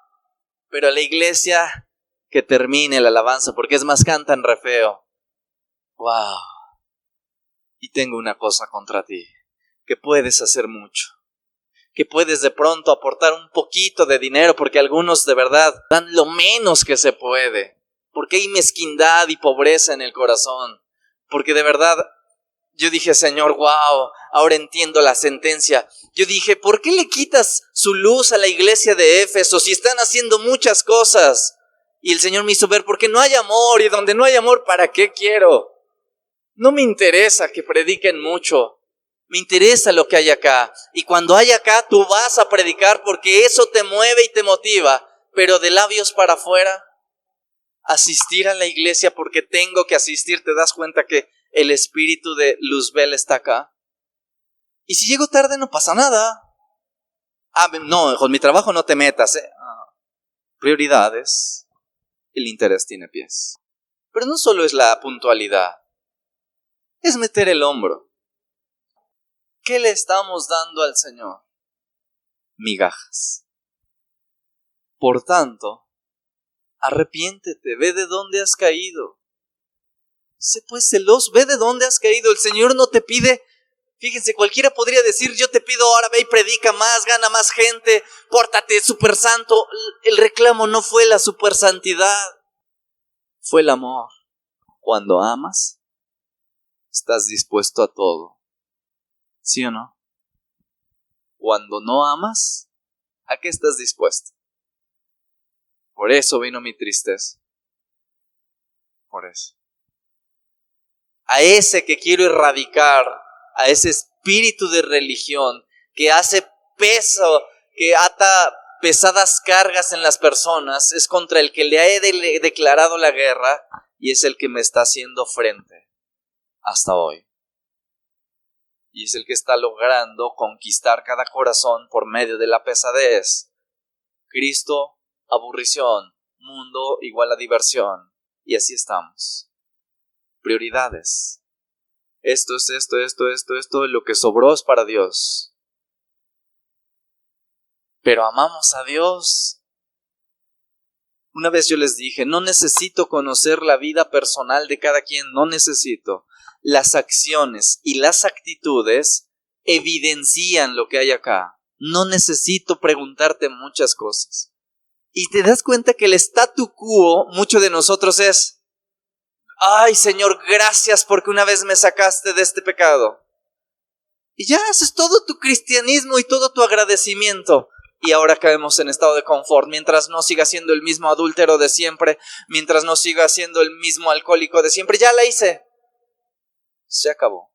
Pero a la iglesia, que termine la alabanza, porque es más, cantan re feo. ¡Wow! Y tengo una cosa contra ti, que puedes hacer mucho. Que puedes de pronto aportar un poquito de dinero, porque algunos de verdad dan lo menos que se puede. Porque hay mezquindad y pobreza en el corazón. Porque de verdad, yo dije, Señor, wow, ahora entiendo la sentencia. Yo dije, ¿por qué le quitas su luz a la iglesia de Éfeso si están haciendo muchas cosas? Y el Señor me hizo ver, porque no hay amor, y donde no hay amor, ¿para qué quiero? No me interesa que prediquen mucho. Me interesa lo que hay acá. Y cuando hay acá, tú vas a predicar porque eso te mueve y te motiva. Pero de labios para afuera, asistir a la iglesia porque tengo que asistir, te das cuenta que el espíritu de Luzbel está acá. Y si llego tarde no pasa nada. No, con mi trabajo no te metas. Prioridades. El interés tiene pies. Pero no solo es la puntualidad. Es meter el hombro. ¿Qué le estamos dando al Señor? Migajas. Por tanto, arrepiéntete, ve de dónde has caído. Sé pues celoso, ve de dónde has caído. El Señor no te pide, fíjense, cualquiera podría decir, yo te pido ahora ve y predica más, gana más gente, pórtate súper santo. El reclamo no fue la super santidad, fue el amor. Cuando amas, estás dispuesto a todo. ¿Sí o no? Cuando no amas, ¿a qué estás dispuesto? Por eso vino mi tristeza. Por eso. A ese que quiero erradicar, a ese espíritu de religión que hace peso, que ata pesadas cargas en las personas, es contra el que le he declarado la guerra y es el que me está haciendo frente hasta hoy. Y es el que está logrando conquistar cada corazón por medio de la pesadez. Cristo, aburrición, mundo igual a diversión. Y así estamos. Prioridades. Esto, lo que sobró es para Dios. Pero amamos a Dios. Una vez yo les dije, no necesito conocer la vida personal de cada quien, no necesito. Las acciones y las actitudes evidencian lo que hay acá. No necesito preguntarte muchas cosas. Y te das cuenta que el statu quo, mucho de nosotros es, ay Señor, gracias porque una vez me sacaste de este pecado. Y ya haces todo tu cristianismo y todo tu agradecimiento. Y ahora caemos en estado de confort, mientras no siga siendo el mismo adúltero de siempre, mientras no siga siendo el mismo alcohólico de siempre, ya la hice. Se acabó.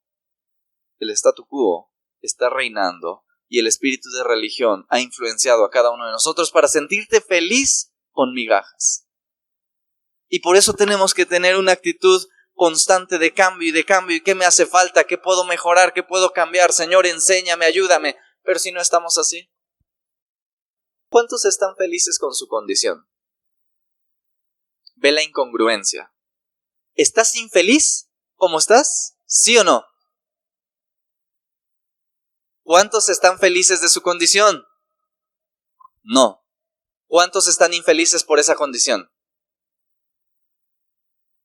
El statu quo está reinando y el espíritu de religión ha influenciado a cada uno de nosotros para sentirte feliz con migajas. Y por eso tenemos que tener una actitud constante de cambio y qué me hace falta, qué puedo mejorar, qué puedo cambiar. Señor, enséñame, ayúdame. Pero si no estamos así, ¿cuántos están felices con su condición? Ve la incongruencia. ¿Estás infeliz como estás? ¿Sí o no? ¿Cuántos están felices de su condición? No. ¿Cuántos están infelices por esa condición?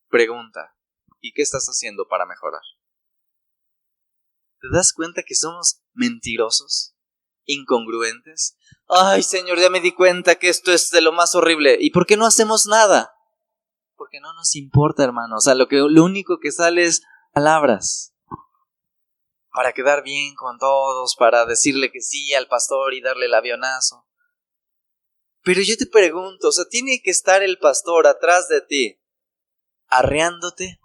Pregunta, ¿y qué estás haciendo para mejorar? ¿Te das cuenta que somos mentirosos? ¿Incongruentes? Ay, Señor, ya me di cuenta que esto es de lo más horrible. ¿Y por qué no hacemos nada? Porque no nos importa, hermano. O sea, lo único que sale es palabras. Para quedar bien con todos, para decirle que sí al pastor y darle el avionazo. Pero yo te pregunto, o sea, ¿tiene que estar el pastor atrás de ti arreándote?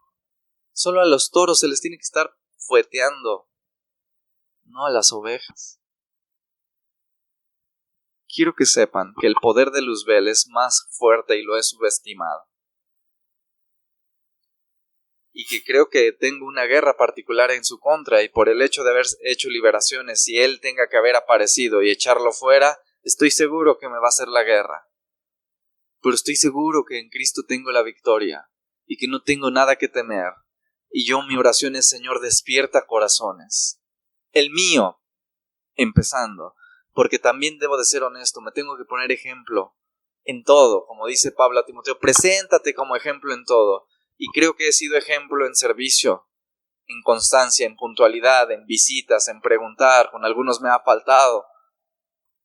Solo a los toros se les tiene que estar fueteando, no a las ovejas. Quiero que sepan que el poder de Luzbel es más fuerte y lo he subestimado. Y que creo que tengo una guerra particular en su contra, y por el hecho de haber hecho liberaciones, si él tenga que haber aparecido y echarlo fuera, estoy seguro que me va a hacer la guerra. Pero estoy seguro que en Cristo tengo la victoria y que no tengo nada que temer. Y mi oración es: Señor, despierta corazones. El mío, empezando, porque también debo de ser honesto, me tengo que poner ejemplo en todo, como dice Pablo a Timoteo, preséntate como ejemplo en todo. Y creo que he sido ejemplo en servicio, en constancia, en puntualidad, en visitas, en preguntar. Con algunos me ha faltado.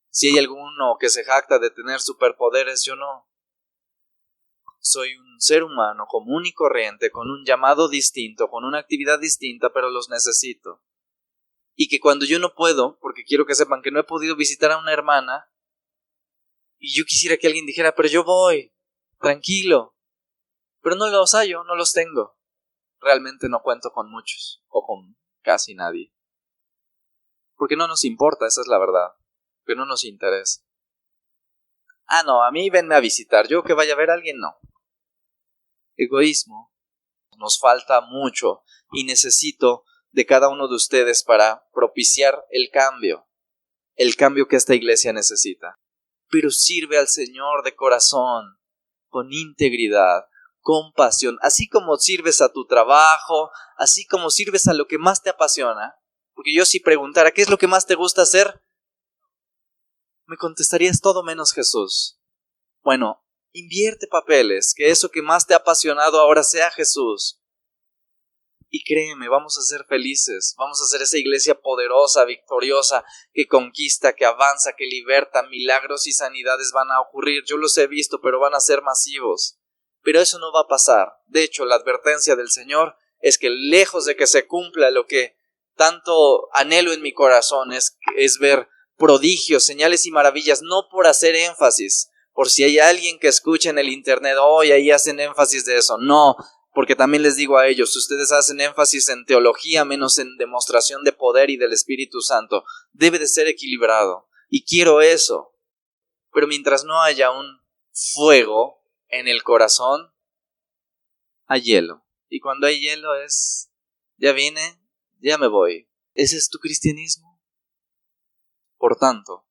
Si hay alguno que se jacta de tener superpoderes, yo no. Soy un ser humano común y corriente, con un llamado distinto, con una actividad distinta, pero los necesito. Y que cuando yo no puedo, porque quiero que sepan que no he podido visitar a una hermana, y yo quisiera que alguien dijera: pero yo voy, tranquilo. Pero no los hallo, no los tengo. Realmente no cuento con muchos, o con casi nadie. Porque no nos importa, esa es la verdad. Que no nos interesa. No, a mí venme a visitar, yo que vaya a ver a alguien, no. Egoísmo. Nos falta mucho y necesito de cada uno de ustedes para propiciar el cambio que esta iglesia necesita. Pero sirve al Señor de corazón, con integridad, con pasión, así como sirves a tu trabajo, así como sirves a lo que más te apasiona. Porque yo si preguntara ¿qué es lo que más te gusta hacer?, me contestarías todo menos Jesús. Bueno, invierte papeles, que eso que más te ha apasionado ahora sea Jesús. Y créeme, vamos a ser felices, vamos a ser esa iglesia poderosa, victoriosa, que conquista, que avanza, que liberta. Milagros y sanidades van a ocurrir, yo los he visto, pero van a ser masivos. Pero eso no va a pasar. De hecho, la advertencia del Señor es que lejos de que se cumpla lo que tanto anhelo en mi corazón, es ver prodigios, señales y maravillas, no por hacer énfasis, por si hay alguien que escucha en el internet, hoy ahí hacen énfasis de eso, no, porque también les digo a ellos, ustedes hacen énfasis en teología menos en demostración de poder y del Espíritu Santo. Debe de ser equilibrado, y quiero eso, pero mientras no haya un fuego en el corazón, hay hielo, y cuando hay hielo es, ya vine, ya me voy. ¿Ese es tu cristianismo? Por tanto,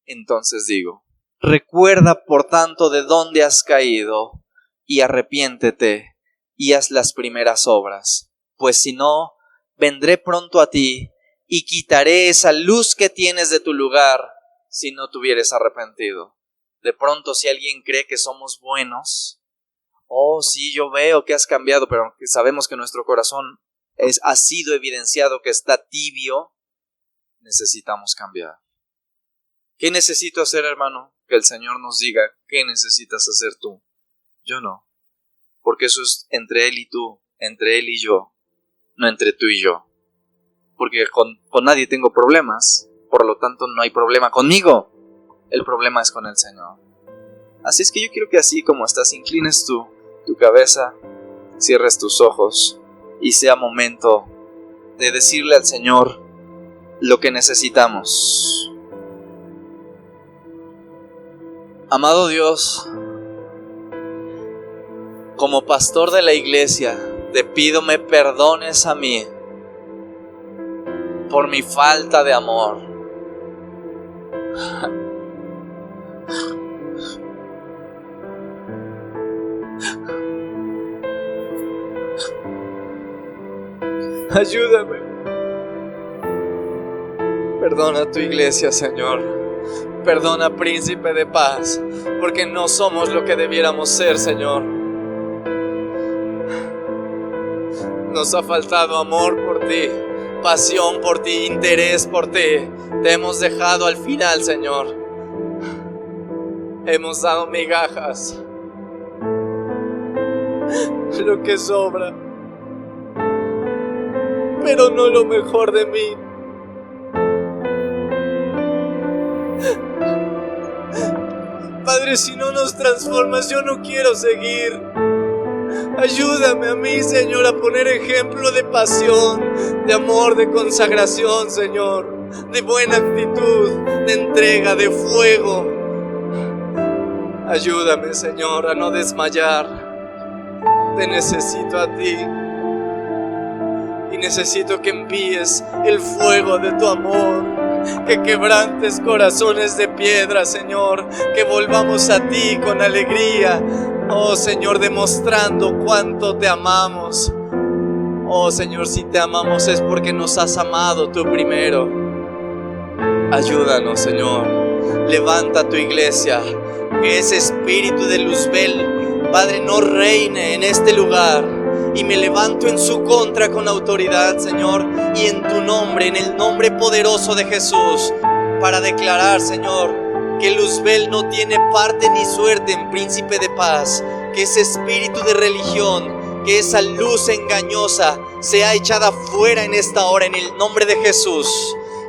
entonces digo, recuerda por tanto de dónde has caído, y arrepiéntete, y haz las primeras obras, pues si no, vendré pronto a ti, y quitaré esa luz que tienes de tu lugar, si no te hubieres arrepentido. De pronto, si alguien cree que somos buenos, sí, yo veo que has cambiado, pero aunque sabemos que nuestro corazón ha sido evidenciado que está tibio, necesitamos cambiar. ¿Qué necesito hacer, hermano? Que el Señor nos diga qué necesitas hacer tú. Yo no. Porque eso es entre Él y tú, entre Él y yo, no entre tú y yo. Porque con nadie tengo problemas, por lo tanto no hay problema conmigo. El problema es con el Señor. Así es que yo quiero que así como estás, inclines tu cabeza, cierres tus ojos y sea momento de decirle al Señor lo que necesitamos. Amado Dios, como pastor de la iglesia, te pido me perdones a mí por mi falta de amor. Ayúdame. Perdona a tu iglesia, Señor. Perdona, príncipe de paz, porque no somos lo que debiéramos ser, Señor. Nos ha faltado amor por ti, pasión por ti, interés por ti. Te hemos dejado al final, Señor. Hemos dado migajas, lo que sobra, pero no lo mejor de mí. Padre, si no nos transformas, yo no quiero seguir. Ayúdame a mí, Señor, a poner ejemplo de pasión, de amor, de consagración, Señor, de buena actitud, de entrega, de fuego. Ayúdame, Señor, a no desmayar. Te necesito a ti. Y necesito que envíes el fuego de tu amor, que quebrantes corazones de piedra, Señor, que volvamos a ti con alegría. Oh, Señor, demostrando cuánto te amamos. Oh, Señor, si te amamos es porque nos has amado tú primero. Ayúdanos, Señor. Levanta tu iglesia, que ese espíritu de Luzbel, Padre, no reine en este lugar. Y me levanto en su contra con autoridad, Señor, y en tu nombre, en el nombre poderoso de Jesús, para declarar, Señor, que Luzbel no tiene parte ni suerte en Príncipe de Paz, que ese espíritu de religión, que esa luz engañosa sea echada fuera en esta hora, en el nombre de Jesús.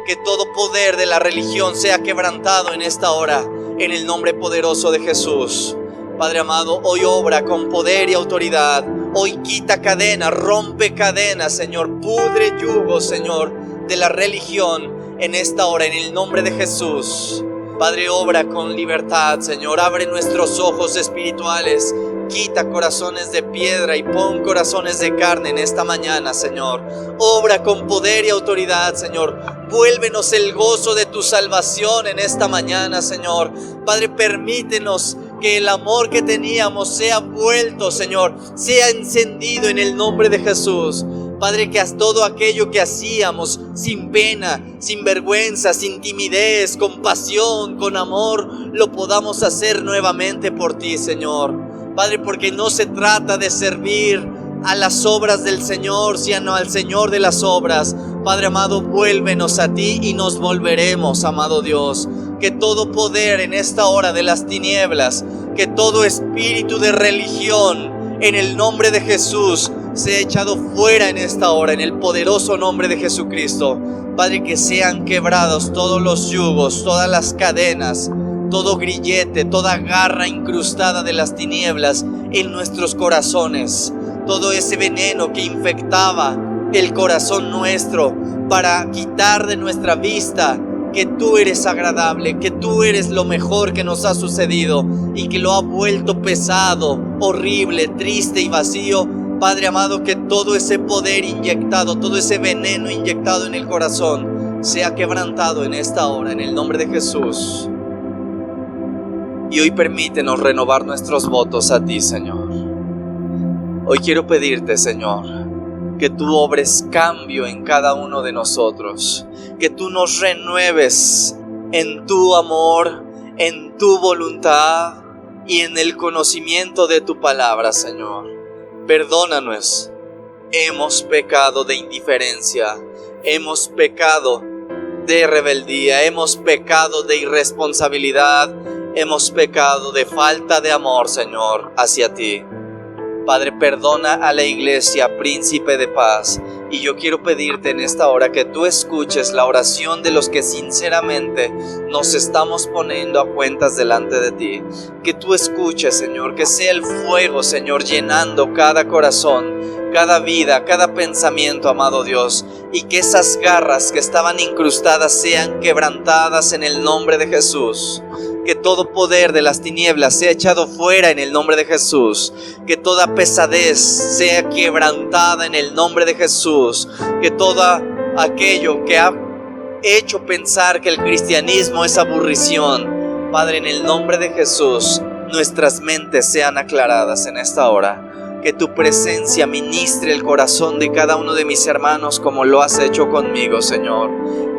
Que todo poder de la religión sea quebrantado en esta hora, en el nombre poderoso de Jesús. Padre amado, hoy obra con poder y autoridad. Hoy quita cadenas, rompe cadenas, Señor. Pudre yugos, Señor, de la religión en esta hora, en el nombre de Jesús. Padre, obra con libertad, Señor. Abre nuestros ojos espirituales. Quita corazones de piedra y pon corazones de carne en esta mañana, Señor. Obra con poder y autoridad, Señor. Vuélvenos el gozo de tu salvación en esta mañana, Señor. Padre, permítenos que el amor que teníamos sea vuelto, Señor, sea encendido en el nombre de Jesús. Padre, que todo aquello que hacíamos sin pena, sin vergüenza, sin timidez, con pasión, con amor, lo podamos hacer nuevamente por ti, Señor. Padre, porque no se trata de servir a las obras del Señor, sino al Señor de las obras. Padre amado, vuélvenos a ti y nos volveremos, amado Dios. Que todo poder en esta hora de las tinieblas, que todo espíritu de religión, en el nombre de Jesús, sea echado fuera en esta hora, en el poderoso nombre de Jesucristo. Padre, que sean quebrados todos los yugos, todas las cadenas, todo grillete, toda garra incrustada de las tinieblas en nuestros corazones. Todo ese veneno que infectaba el corazón nuestro para quitar de nuestra vista que tú eres agradable, que tú eres lo mejor que nos ha sucedido y que lo ha vuelto pesado, horrible, triste y vacío. Padre amado, que todo ese poder inyectado, todo ese veneno inyectado en el corazón sea quebrantado en esta hora, en el nombre de Jesús. Y hoy permítenos renovar nuestros votos a ti, Señor. Hoy quiero pedirte, Señor, que tú obres cambio en cada uno de nosotros, que tú nos renueves en tu amor, en tu voluntad y en el conocimiento de tu palabra, Señor. Perdónanos, hemos pecado de indiferencia, hemos pecado de rebeldía, hemos pecado de irresponsabilidad, hemos pecado de falta de amor, Señor, hacia ti. Padre, perdona a la iglesia, Príncipe de Paz. Y yo quiero pedirte en esta hora que tú escuches la oración de los que sinceramente nos estamos poniendo a cuentas delante de ti. Que tú escuches, Señor, que sea el fuego, Señor, llenando cada corazón, cada vida, cada pensamiento, amado Dios. Y que esas garras que estaban incrustadas sean quebrantadas en el nombre de Jesús. Que todo poder de las tinieblas sea echado fuera en el nombre de Jesús. Que toda pesadez sea quebrantada en el nombre de Jesús. Que todo aquello que ha hecho pensar que el cristianismo es aburrición, Padre, en el nombre de Jesús, nuestras mentes sean aclaradas en esta hora. Que tu presencia ministre el corazón de cada uno de mis hermanos como lo has hecho conmigo, Señor.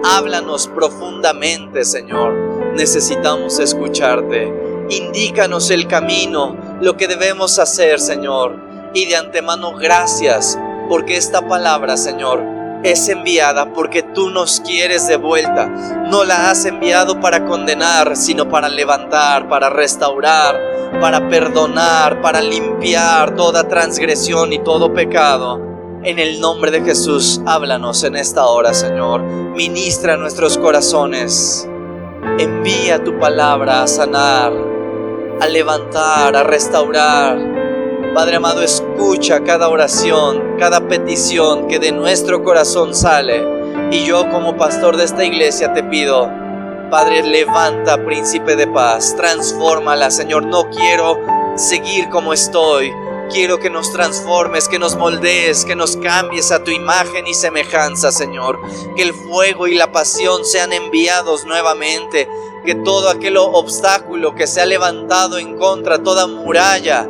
Háblanos profundamente, Señor. Necesitamos escucharte. Indícanos el camino, lo que debemos hacer, Señor. Y de antemano, gracias, porque esta palabra, Señor, es enviada porque tú nos quieres de vuelta. No la has enviado para condenar, sino para levantar, para restaurar, para perdonar, para limpiar toda transgresión y todo pecado. En el nombre de Jesús, háblanos en esta hora, Señor. Ministra nuestros corazones. Envía tu palabra a sanar, a levantar, a restaurar. Padre amado, escucha cada oración, cada petición que de nuestro corazón sale. Y yo, como pastor de esta iglesia, te pido, Padre, levanta, príncipe de paz, transfórmala, Señor. No quiero seguir como estoy. Quiero que nos transformes, que nos moldees, que nos cambies a tu imagen y semejanza, Señor. Que el fuego y la pasión sean enviados nuevamente. Que todo aquel obstáculo que se ha levantado en contra, toda muralla,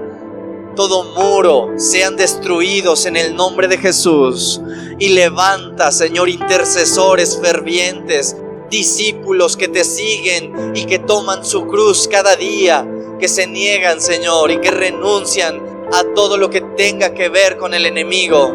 todo muro, sean destruidos en el nombre de Jesús. Y levanta, Señor, intercesores fervientes, discípulos que te siguen y que toman su cruz cada día, que se niegan, Señor, y que renuncian a todo lo que tenga que ver con el enemigo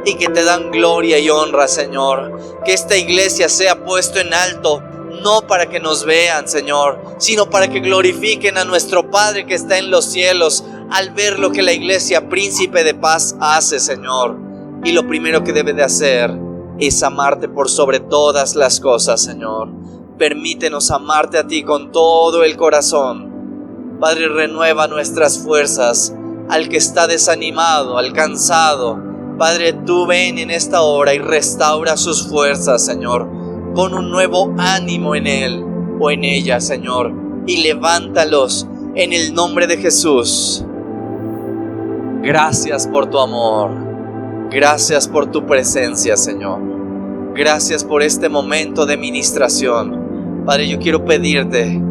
y que te dan gloria y honra, Señor. Que esta iglesia sea puesto en alto, no para que nos vean, Señor, sino para que glorifiquen a nuestro Padre que está en los cielos al ver lo que la iglesia Príncipe de Paz hace, Señor. Y lo primero que debe de hacer es amarte por sobre todas las cosas, Señor. Permítenos amarte a ti con todo el corazón. Padre, renueva nuestras fuerzas. Al que está desanimado, al cansado, Padre, tú ven en esta hora y restaura sus fuerzas, Señor. Pon un nuevo ánimo en él o en ella, Señor, y levántalos en el nombre de Jesús. Gracias por tu amor. Gracias por tu presencia, Señor. Gracias por este momento de ministración. Padre, yo quiero pedirte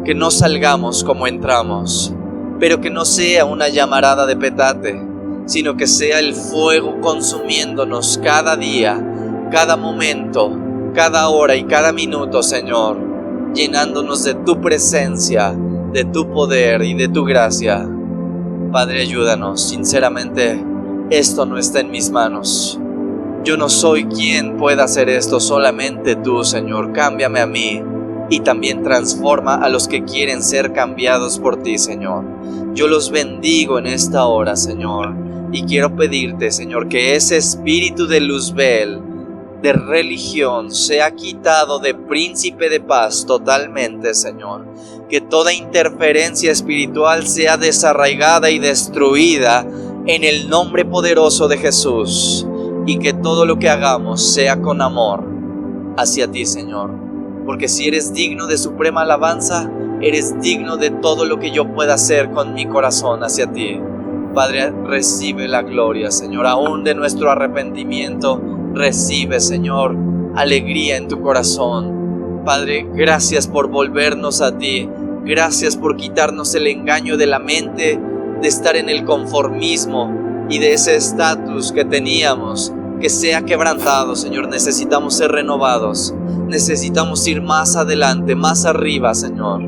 que no salgamos como entramos, pero que no sea una llamarada de petate, sino que sea el fuego consumiéndonos cada día, cada momento, cada hora y cada minuto, Señor, llenándonos de tu presencia, de tu poder y de tu gracia. Padre, ayúdanos. Sinceramente, esto no está en mis manos. Yo no soy quien pueda hacer esto, solamente tú, Señor. Cámbiame a mí y también transforma a los que quieren ser cambiados por ti, Señor. Yo los bendigo en esta hora, Señor, y quiero pedirte, Señor, que ese espíritu de Luzbel, de religión, sea quitado de Príncipe de Paz totalmente, Señor. Que toda interferencia espiritual sea desarraigada y destruida en el nombre poderoso de Jesús, y que todo lo que hagamos sea con amor hacia ti, Señor. Porque si eres digno de suprema alabanza, eres digno de todo lo que yo pueda hacer con mi corazón hacia ti. Padre, recibe la gloria, Señor, aún de nuestro arrepentimiento. Recibe, Señor, alegría en tu corazón. Padre, gracias por volvernos a ti. Gracias por quitarnos el engaño de la mente, de estar en el conformismo y de ese estatus que teníamos. Que sea quebrantado, Señor. Necesitamos ser renovados. Necesitamos ir más adelante, más arriba, Señor.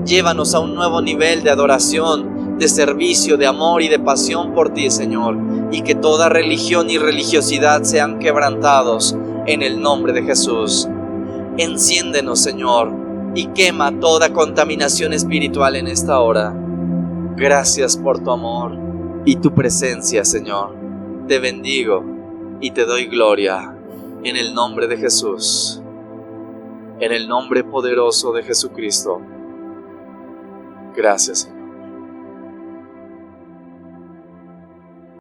Llévanos a un nuevo nivel de adoración, de servicio, de amor y de pasión por ti, Señor. Y que toda religión y religiosidad sean quebrantados en el nombre de Jesús. Enciéndenos, Señor, y quema toda contaminación espiritual en esta hora. Gracias por tu amor y tu presencia, Señor. Te bendigo y te doy gloria en el nombre de Jesús, en el nombre poderoso de Jesucristo. Gracias, Señor.